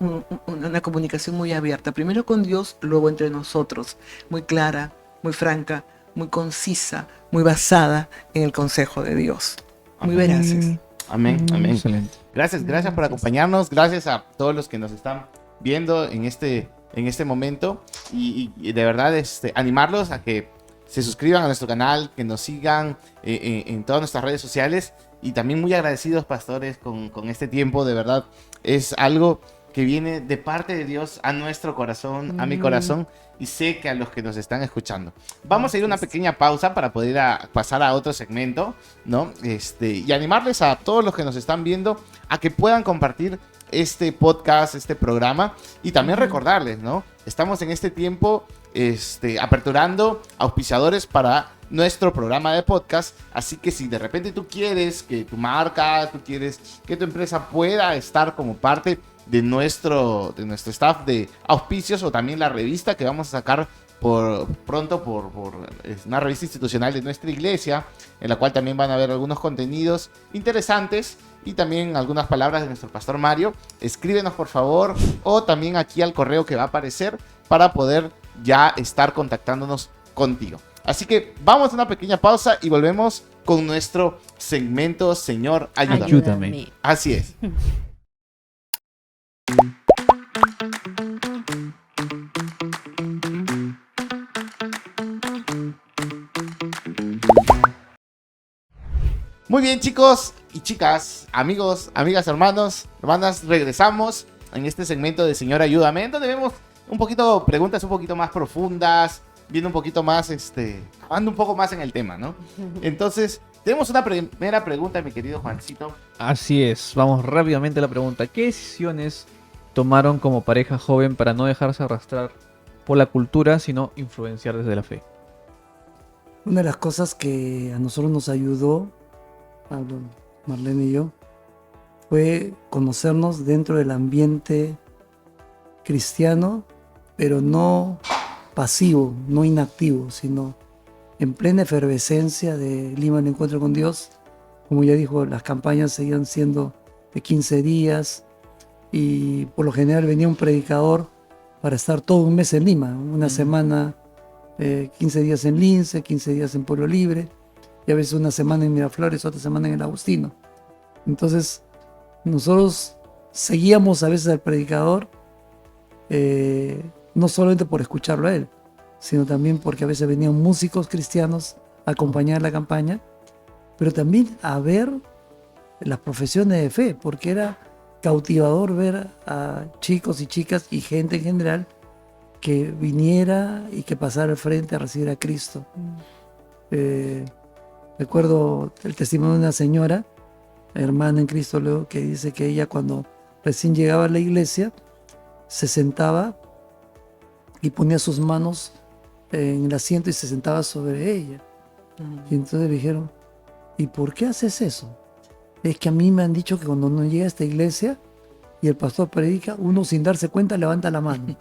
una comunicación muy abierta, primero con Dios, luego entre nosotros, muy clara, muy franca, muy concisa, muy basada en el consejo de Dios, muy veraces. Amén, amén. Excelente. Gracias por acompañarnos, gracias a todos los que nos están viendo en este momento y de verdad animarlos a que se suscriban a nuestro canal, que nos sigan en todas nuestras redes sociales y también muy agradecidos, pastores, con este tiempo. De verdad es algo que viene de parte de Dios a nuestro corazón, a mi corazón, y sé que a los que nos están escuchando. Vamos a ir a una pequeña pausa para poder pasar a otro segmento, ¿no? Y animarles a todos los que nos están viendo a que puedan compartir este podcast, este programa, y también recordarles, ¿no? Estamos en este tiempo aperturando auspiciadores para nuestro programa de podcast, así que si de repente tú quieres que tu marca, tú quieres que tu empresa pueda estar como parte de nuestro staff de auspicios, o también la revista que vamos a sacar pronto por una revista institucional de nuestra iglesia, en la cual también van a haber algunos contenidos interesantes y también algunas palabras de nuestro pastor Mario. Escríbenos por favor, o también aquí al correo que va a aparecer, para poder ya estar contactándonos contigo. Así que vamos a una pequeña pausa y volvemos con nuestro segmento Señor, ayúdame. Ayúdame. Así es. Muy bien, chicos y chicas, amigos, amigas, hermanas, regresamos en este segmento de Señor, ayúdame, en donde vemos un poquito preguntas un poquito más profundas, viendo un poquito más, ando un poco más en el tema, ¿no? Entonces, tenemos una primera pregunta, mi querido Juancito. Así es, vamos rápidamente a la pregunta. ¿Qué decisiones tomaron como pareja joven para no dejarse arrastrar por la cultura, sino influenciar desde la fe? Una de las cosas que a nosotros nos ayudó, Pablo, Marlene y yo, fue conocernos dentro del ambiente cristiano, pero no pasivo, no inactivo, sino en plena efervescencia de Lima el Encuentro con Dios. Como ya dijo, las campañas seguían siendo de 15 días y por lo general venía un predicador para estar todo un mes en Lima, una semana, 15 días en Lince, 15 días en Pueblo Libre, y a veces una semana en Miraflores, otra semana en el Agustino. Entonces nosotros seguíamos a veces al predicador, no solamente por escucharlo a él, sino también porque a veces venían músicos cristianos a acompañar la campaña, pero también a ver las profesiones de fe, porque era cautivador ver a chicos y chicas y gente en general que viniera y que pasara al frente a recibir a Cristo. Recuerdo el testimonio de una señora, hermana en Cristo, luego, que dice que ella, cuando recién llegaba a la iglesia, se sentaba y ponía sus manos en el asiento y se sentaba sobre ella. Y entonces le dijeron, ¿y por qué haces eso? Es que a mí me han dicho que cuando uno llega a esta iglesia y el pastor predica, uno sin darse cuenta levanta la mano.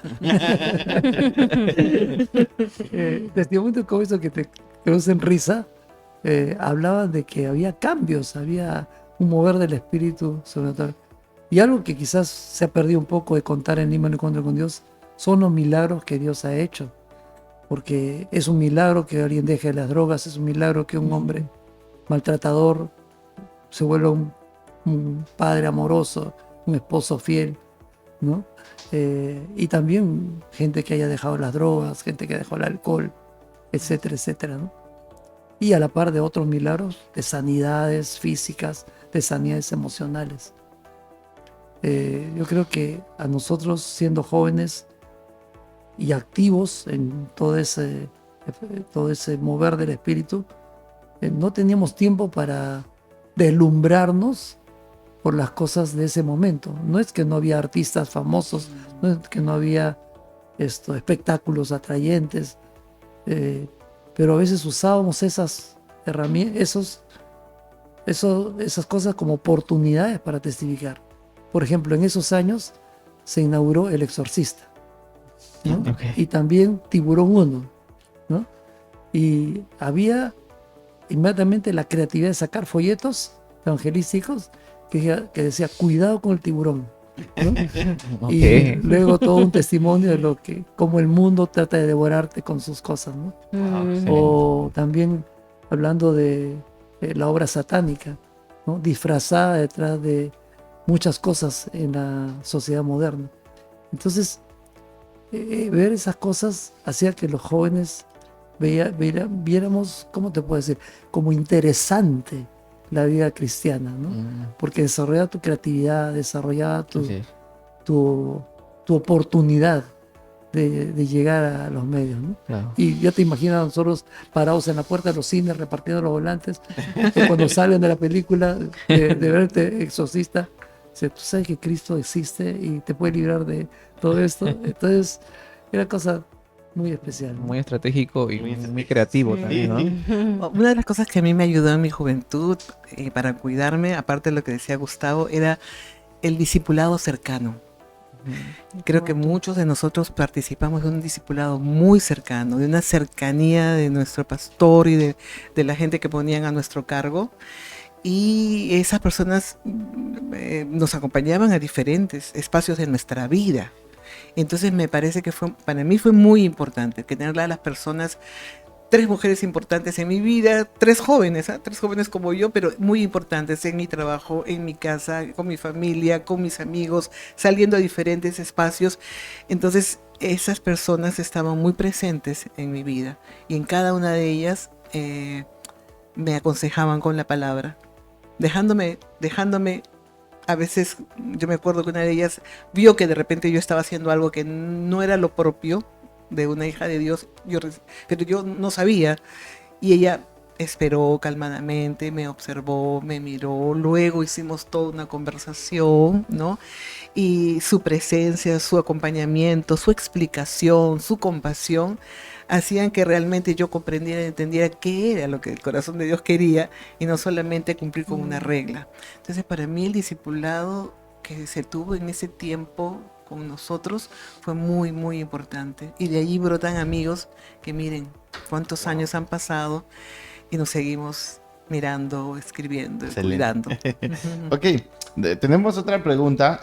Testimonios como eso que te producen risa, hablaban de que había cambios, había un mover del espíritu sobrenatural. Y algo que quizás se ha perdido un poco de contar en Lima el Encuentro con Dios son los milagros que Dios ha hecho. porque es un milagro que alguien deje las drogas, es un milagro que un hombre maltratador se vuelva un padre amoroso, un esposo fiel, ¿no? Y también gente que haya dejado las drogas, gente que dejó el alcohol, etcétera, etcétera, ¿no? Y a la par de otros milagros de sanidades físicas, de sanidades emocionales. Yo creo que a nosotros, siendo jóvenes y activos en todo ese mover del espíritu, no teníamos tiempo para deslumbrarnos por las cosas de ese momento. No es que no había artistas famosos, no es que no había espectáculos atrayentes, pero a veces usábamos esas herramientas, esas cosas como oportunidades para testificar. Por ejemplo, en esos años se inauguró El Exorcista, ¿no? Okay. Y también Tiburón 1, ¿no? Y había inmediatamente la creatividad de sacar folletos evangelísticos que decía, cuidado con el tiburón, ¿no? Y luego todo un testimonio de cómo el mundo trata de devorarte con sus cosas, ¿no? O también hablando de la obra satánica, ¿no? Disfrazada detrás de muchas cosas en la sociedad moderna. Entonces, ver esas cosas hacía que los jóvenes viéramos, ¿cómo te puedo decir? Como interesante la vida cristiana, ¿no? Porque desarrollaba tu creatividad, desarrollaba tu oportunidad de llegar a los medios, ¿no? Claro. Y ya te imaginas a nosotros parados en la puerta de los cines repartiendo los volantes, que cuando salen de la película de verte Exorcista, tú sabes que Cristo existe y te puede librar de todo esto. Entonces, era cosa muy especial, ¿no? Muy estratégico y Muy muy creativo Sí. también, ¿no? Una de las cosas que a mí me ayudó en mi juventud para cuidarme, aparte de lo que decía Gustavo, era el discipulado cercano. Creo que muchos de nosotros participamos de un discipulado muy cercano, de una cercanía de nuestro pastor y de la gente que ponían a nuestro cargo. Y esas personas nos acompañaban a diferentes espacios de nuestra vida. Entonces me parece que para mí fue muy importante que tener a las personas, 3 mujeres importantes en mi vida, 3 jóvenes como yo, pero muy importantes en mi trabajo, en mi casa, con mi familia, con mis amigos, saliendo a diferentes espacios. Entonces esas personas estaban muy presentes en mi vida y en cada una de ellas me aconsejaban con la palabra, dejándome. A veces yo me acuerdo que una de ellas vio que de repente yo estaba haciendo algo que no era lo propio de una hija de Dios, pero yo no sabía, y ella esperó calmadamente, me observó, me miró, luego hicimos toda una conversación, ¿no? Y su presencia, su acompañamiento, su explicación, su compasión, hacían que realmente yo comprendiera y entendiera qué era lo que el corazón de Dios quería y no solamente cumplir con una regla. Entonces, para mí el discipulado que se tuvo en ese tiempo con nosotros fue muy, muy importante. Y de allí brotan amigos que miren cuántos años han pasado y nos seguimos mirando, escribiendo, cuidando. Ok, tenemos otra pregunta,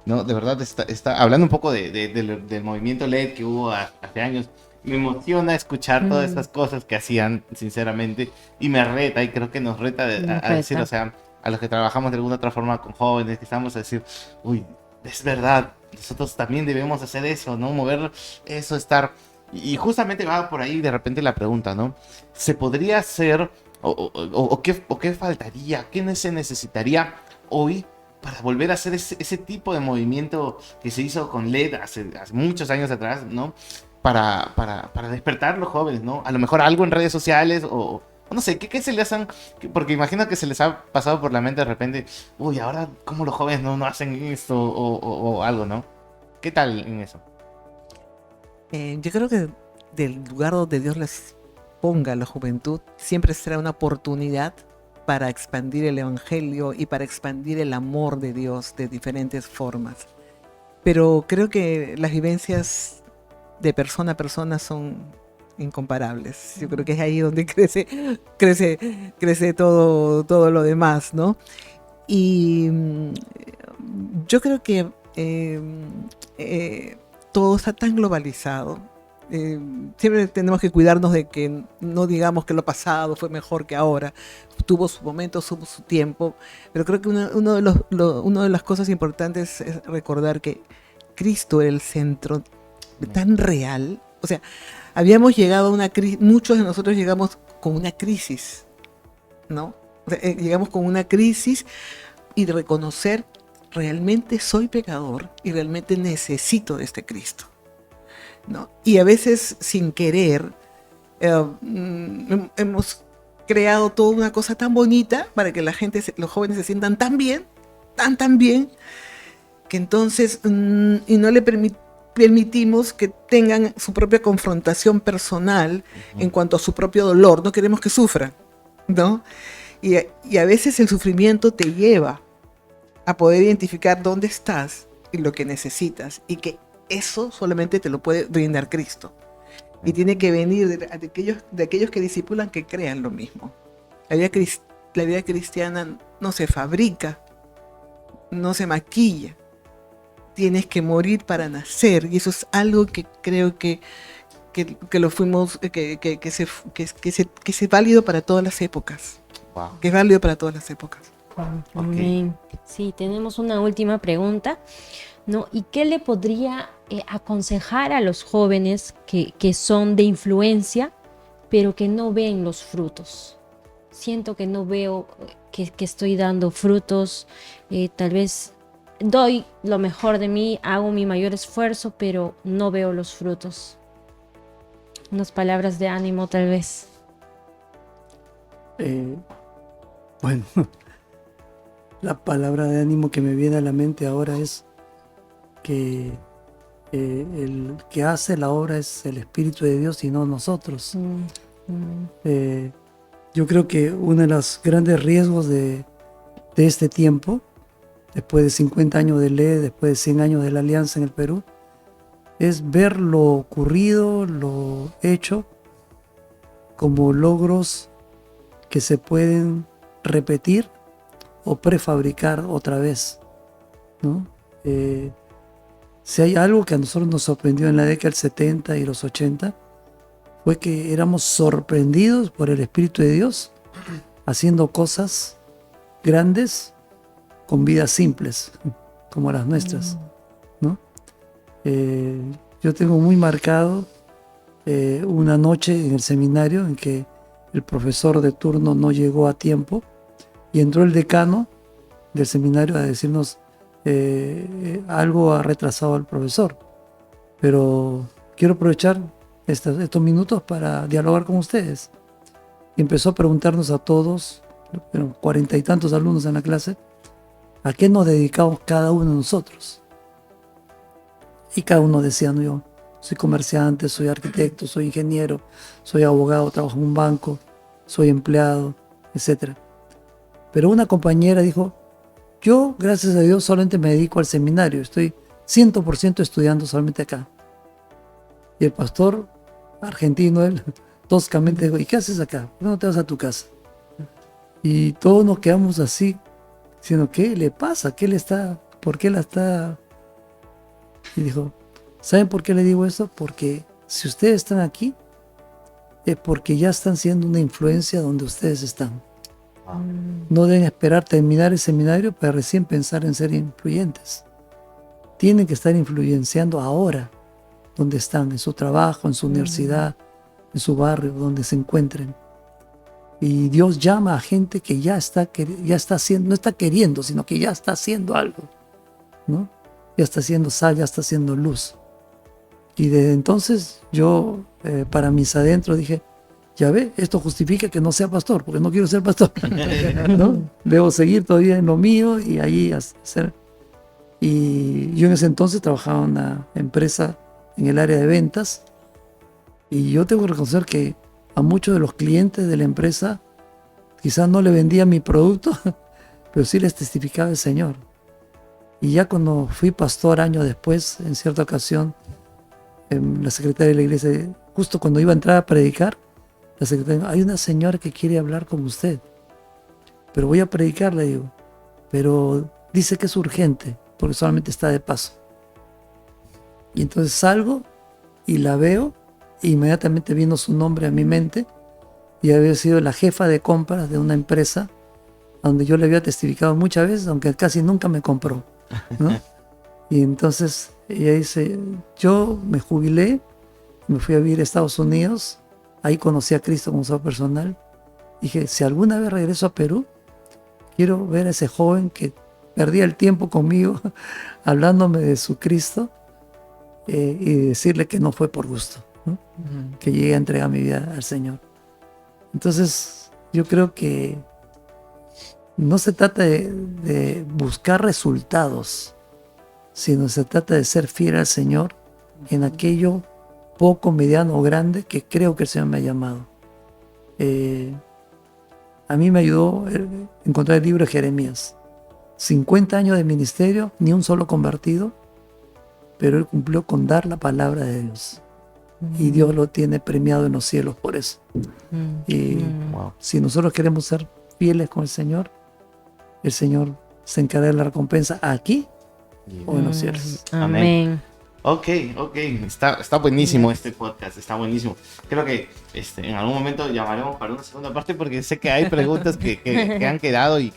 no, de verdad está hablando un poco del movimiento LED que hubo hace años. Me emociona escuchar todas estas cosas que hacían, sinceramente, y me reta, y creo que nos reta a decir, o sea, a los que trabajamos de alguna otra forma con jóvenes, que estamos a decir, uy, es verdad, nosotros también debemos hacer eso, ¿no? Mover eso, estar... Y justamente va por ahí de repente la pregunta, ¿no? ¿Se podría hacer, o qué faltaría, qué se necesitaría hoy para volver a hacer ese tipo de movimiento que se hizo con LED hace muchos años atrás, ¿no? Para despertar a los jóvenes, ¿no? A lo mejor algo en redes sociales o no sé, ¿qué se le hacen? Porque imagino que se les ha pasado por la mente de repente, uy, ahora, ¿cómo los jóvenes no hacen esto o algo, ¿no? ¿Qué tal en eso? Yo creo que del lugar donde Dios les ponga a la juventud, siempre será una oportunidad para expandir el evangelio y para expandir el amor de Dios de diferentes formas. Pero creo que las vivencias de persona a persona son incomparables. Yo creo que es ahí donde crece todo lo demás, ¿no? Y yo creo que todo está tan globalizado Siempre tenemos que cuidarnos de que no digamos que lo pasado fue mejor que ahora. Tuvo su momento, tuvo su tiempo, pero creo que una de las cosas importantes es recordar que Cristo era el centro tan real. O sea, habíamos llegado a una crisis, muchos de nosotros llegamos con una crisis, ¿no? O sea, llegamos con una crisis y de reconocer, realmente soy pecador y realmente necesito de este Cristo, ¿no? Y a veces sin querer hemos creado toda una cosa tan bonita para que la gente, los jóvenes se sientan tan bien, tan bien, que entonces y no le permitimos que tengan su propia confrontación personal en cuanto a su propio dolor. No queremos que sufran, ¿no? Y a veces el sufrimiento te lleva a poder identificar dónde estás y lo que necesitas, y que eso solamente te lo puede brindar Cristo. Y tiene que venir de aquellos que discipulan, que crean lo mismo. La vida cristiana no se fabrica, no se maquilla. Tienes que morir para nacer, y eso es algo que creo que lo fuimos, que es válido para todas las épocas. Wow. Que es válido para todas las épocas. Amén. Sí, tenemos una última pregunta, ¿no? ¿Y qué le podría aconsejar a los jóvenes que son de influencia, pero que no ven los frutos? Siento que no veo que estoy dando frutos, tal vez doy lo mejor de mí, hago mi mayor esfuerzo, pero no veo los frutos. Unas palabras de ánimo, tal vez. Bueno, la palabra de ánimo que me viene a la mente ahora es que el que hace la obra es el Espíritu de Dios y no nosotros. Yo creo que uno de los grandes riesgos de este tiempo, después de 50 años de ley, después de 100 años de la Alianza en el Perú, es ver lo ocurrido, lo hecho, como logros que se pueden repetir o prefabricar otra vez, ¿no? Si hay algo que a nosotros nos sorprendió en la década del 70 y los 80, fue que éramos sorprendidos por el Espíritu de Dios haciendo cosas grandes con vidas simples, como las nuestras, ¿no? Yo tengo muy marcado una noche en el seminario en que el profesor de turno no llegó a tiempo y entró el decano del seminario a decirnos algo ha retrasado al profesor, pero quiero aprovechar estos minutos para dialogar con ustedes. Y empezó a preguntarnos a todos, 40 y tantos alumnos en la clase, ¿a qué nos dedicamos cada uno de nosotros? Y cada uno decía, no, yo soy comerciante, soy arquitecto, soy ingeniero, soy abogado, trabajo en un banco, soy empleado, etc. Pero una compañera dijo, yo, gracias a Dios, solamente me dedico al seminario, estoy 100% estudiando solamente acá. Y el pastor argentino, él, toscamente dijo, ¿y qué haces acá? ¿Por qué no te vas a tu casa? Y todos nos quedamos así, diciendo, ¿qué le pasa? ¿Por qué la está? Y dijo, ¿saben por qué le digo eso? Porque si ustedes están aquí, es porque ya están siendo una influencia donde ustedes están. No deben esperar terminar el seminario para recién pensar en ser influyentes. Tienen que estar influenciando ahora, donde están, en su trabajo, en su universidad, en su barrio, donde se encuentren. Y Dios llama a gente que ya está haciendo, no está queriendo, sino que ya está haciendo algo, ¿no? Ya está haciendo sal, ya está haciendo luz. Y desde entonces yo, para mis adentros, dije, ya ve, esto justifica que no sea pastor, porque no quiero ser pastor, ¿no? Debo seguir todavía en lo mío y ahí hacer. Y yo en ese entonces trabajaba en una empresa en el área de ventas, y yo tengo que reconocer que a muchos de los clientes de la empresa quizás no le vendía mi producto, pero sí les testificaba el Señor. Y ya cuando fui pastor años después, en cierta ocasión, la secretaria de la iglesia, justo cuando iba a entrar a predicar, la secretaria, hay una señora que quiere hablar con usted, pero voy a predicar, le digo, pero dice que es urgente, porque solamente está de paso. Y entonces salgo y la veo Inmediatamente vino su nombre a mi mente y había sido la jefa de compras de una empresa donde yo le había testificado muchas veces, aunque casi nunca me compró, ¿no? Y entonces ella dice, yo me jubilé, me fui a vivir a Estados Unidos, ahí conocí a Cristo como salvador personal. Dije, si alguna vez regreso a Perú, quiero ver a ese joven que perdía el tiempo conmigo hablándome de su Cristo y decirle que no fue por gusto, ¿no? Que llegué a entregar mi vida al Señor. Entonces yo creo que no se trata de buscar resultados, sino se trata de ser fiel al Señor en aquello poco, mediano o grande que creo que el Señor me ha llamado. A mí me ayudó encontrar el libro de Jeremías. 50 años de ministerio, ni un solo convertido, pero él cumplió con dar la palabra de Dios. Y Dios lo tiene premiado en los cielos por eso. Y si nosotros queremos ser fieles con el Señor se encarga de la recompensa aquí o en los cielos. Amén. Ok. Está buenísimo este podcast, está buenísimo. Creo que en algún momento llamaremos para una segunda parte porque sé que hay preguntas que han quedado y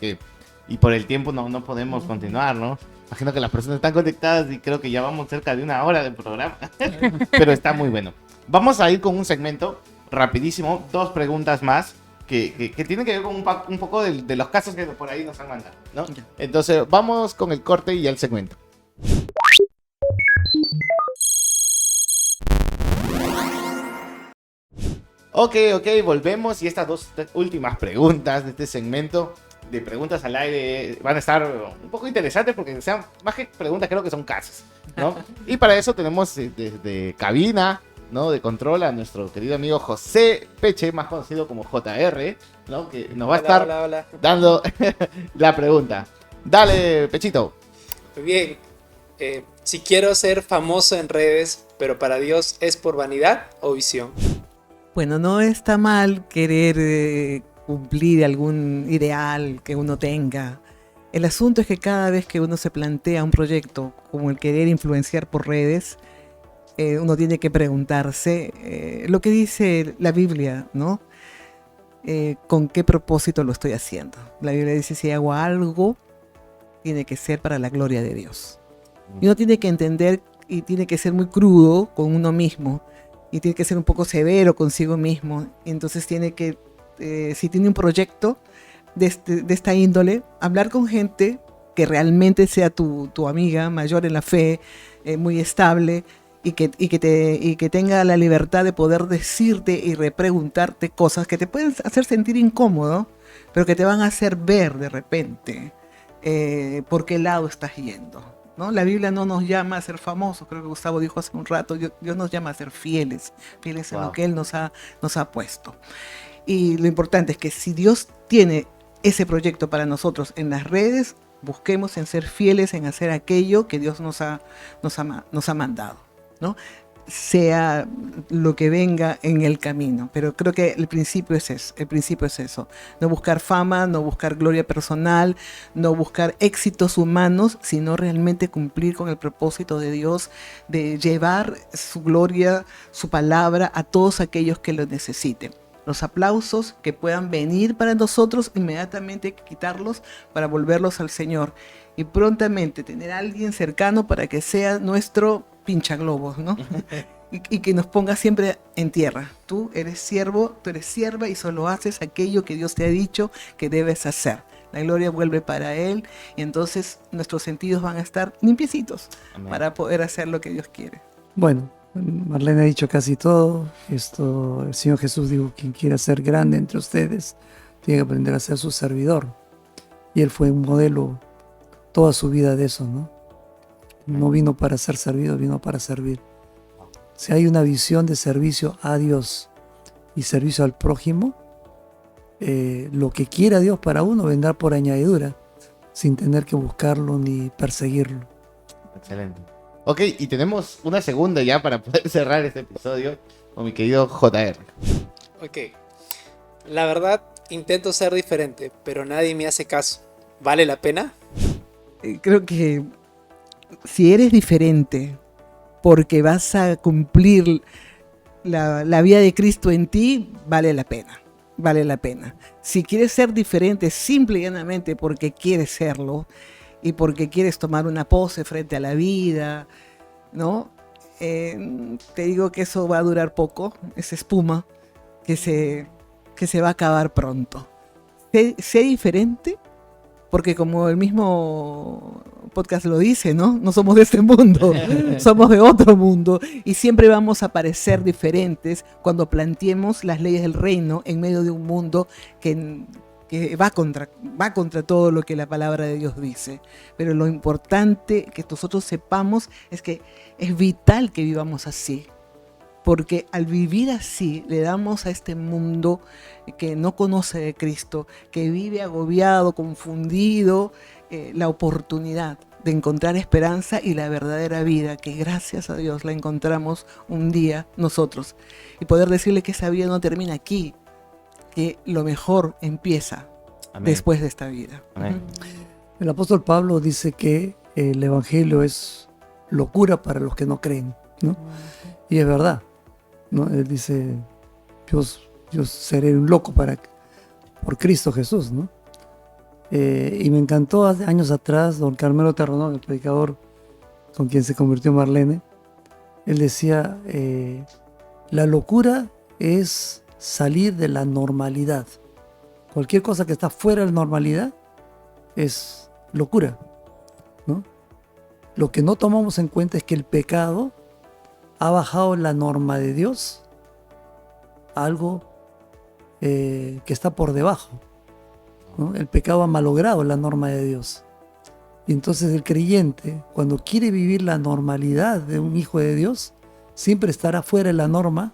por el tiempo no podemos continuar, ¿no? Imagino que las personas están conectadas y creo que ya vamos cerca de 1 hora de programa, pero está muy bueno. Vamos a ir con un segmento rapidísimo, 2 preguntas más que tienen que ver con un poco de los casos que por ahí nos han mandado, ¿no? Entonces vamos con el corte y el segmento. Ok, volvemos y estas 2 últimas preguntas de este segmento de preguntas al aire van a estar un poco interesantes porque sean más que preguntas, creo que son casos, ¿no? Y para eso tenemos desde cabina, ¿no? De control a nuestro querido amigo José Peche, más conocido como JR, ¿no? Que nos va a estar dando la pregunta. Dale, Pechito. Muy bien. Si quiero ser famoso en redes, pero para Dios, ¿es por vanidad o visión? Bueno, no está mal querer cumplir algún ideal que uno tenga. El asunto es que cada vez que uno se plantea un proyecto como el querer influenciar por redes, uno tiene que preguntarse lo que dice la Biblia, ¿no? ¿Con qué propósito lo estoy haciendo? La Biblia dice, si hago algo, tiene que ser para la gloria de Dios. Y uno tiene que entender y tiene que ser muy crudo con uno mismo y tiene que ser un poco severo consigo mismo. Entonces tiene que, si tiene un proyecto de esta índole, hablar con gente que realmente sea tu amiga mayor en la fe, muy estable, y que tenga la libertad de poder decirte y repreguntarte cosas que te pueden hacer sentir incómodo, pero que te van a hacer ver de repente por qué lado estás yendo, ¿no? La Biblia no nos llama a ser famosos, creo que Gustavo dijo hace un rato, Dios nos llama a ser fieles en lo que Él nos ha puesto. Y lo importante es que si Dios tiene ese proyecto para nosotros en las redes, busquemos en ser fieles, en hacer aquello que Dios nos ha mandado, ¿no? Sea lo que venga en el camino, pero creo que el principio es eso, no buscar fama, no buscar gloria personal, no buscar éxitos humanos, sino realmente cumplir con el propósito de Dios de llevar su gloria, su palabra a todos aquellos que lo necesiten. Los aplausos que puedan venir para nosotros, inmediatamente hay que quitarlos para volverlos al Señor y prontamente tener a alguien cercano para que sea nuestro pinchaglobos, ¿no? y que nos ponga siempre en tierra. Tú eres siervo, tú eres sierva y solo haces aquello que Dios te ha dicho que debes hacer. La gloria vuelve para Él y entonces nuestros sentidos van a estar limpiecitos. Amén. Para poder hacer lo que Dios quiere. Bueno, Marlene ha dicho casi todo. El Señor Jesús dijo, quien quiera ser grande entre ustedes, tiene que aprender a ser su servidor. Y Él fue un modelo toda su vida de eso, ¿no? No vino para ser servido, vino para servir. Si hay una visión de servicio a Dios y servicio al prójimo, lo que quiera Dios para uno vendrá por añadidura, sin tener que buscarlo ni perseguirlo. Excelente. Ok, y tenemos una segunda ya para poder cerrar este episodio con mi querido JR. Ok. La verdad, intento ser diferente, pero nadie me hace caso. ¿Vale la pena? Creo que si eres diferente porque vas a cumplir la vida de Cristo en ti, vale la pena. Vale la pena. Si quieres ser diferente simple y llanamente porque quieres serlo y porque quieres tomar una pose frente a la vida, ¿no? Te digo que eso va a durar poco, esa espuma que se va a acabar pronto. Sé diferente, porque como el mismo podcast lo dice, ¿no? No somos de este mundo, somos de otro mundo, y siempre vamos a parecer diferentes cuando planteemos las leyes del reino en medio de un mundo que va contra todo lo que la palabra de Dios dice. Pero lo importante que nosotros sepamos es que es vital que vivamos así, porque al vivir así le damos a este mundo que no conoce de Cristo, que vive agobiado, confundido, la oportunidad de encontrar esperanza y la verdadera vida, que gracias a Dios la encontramos un día nosotros, y poder decirle que esa vida no termina aquí, que lo mejor empieza Amén. después de esta vida. Amén. El apóstol Pablo dice que el evangelio es locura para los que no creen, ¿no? Y es verdad, ¿no? Él dice, yo seré un loco por Cristo Jesús, ¿no? Y me encantó hace años atrás don Carmelo Terronón, el predicador con quien se convirtió Marlene. Él decía, la locura es salir de la normalidad. Cualquier cosa que está fuera de la normalidad es locura, ¿no? Lo que no tomamos en cuenta es que el pecado ha bajado la norma de Dios a algo que está por debajo, ¿no? El pecado ha malogrado la norma de Dios. Y entonces el creyente, cuando quiere vivir la normalidad de un hijo de Dios, siempre estará fuera de la norma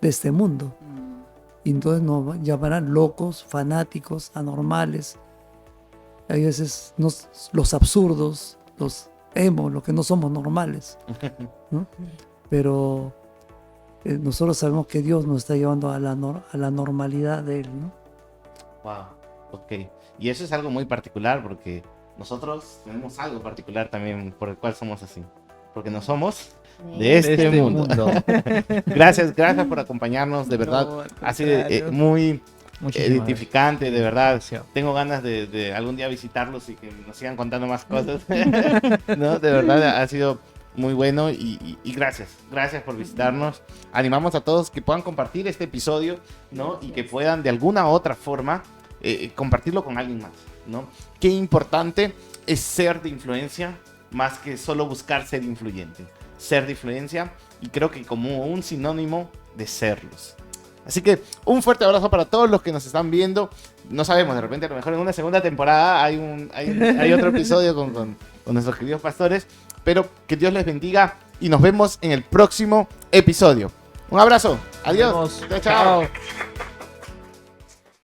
de este mundo. Y entonces nos llamarán locos, fanáticos, anormales. Hay veces los absurdos, los emos, los que no somos normales, ¿no? Pero nosotros sabemos que Dios nos está llevando a la normalidad de Él, ¿no? Wow, ok. Y eso es algo muy particular porque nosotros tenemos algo particular también por el cual somos así. Porque no somos de este mundo. Gracias por acompañarnos, de verdad. No, al Ha sido contrario. muy Muchísimas edificante, de verdad. Demasiado. Tengo ganas de algún día visitarlos y que nos sigan contando más cosas. No, de verdad ha sido muy bueno y gracias por visitarnos. Animamos a todos que puedan compartir este episodio, ¿no? Y que puedan de alguna u otra forma compartirlo con alguien más, ¿no? Qué importante es ser de influencia más que solo buscar ser influyente. Ser de influencia, y creo que como un sinónimo de serlos. Así que un fuerte abrazo para todos los que nos están viendo. No sabemos, de repente a lo mejor en una segunda temporada hay otro episodio con nuestros queridos pastores. Pero que Dios les bendiga y nos vemos en el próximo episodio. Un abrazo. Adiós. Nos vemos. Chao. Chao.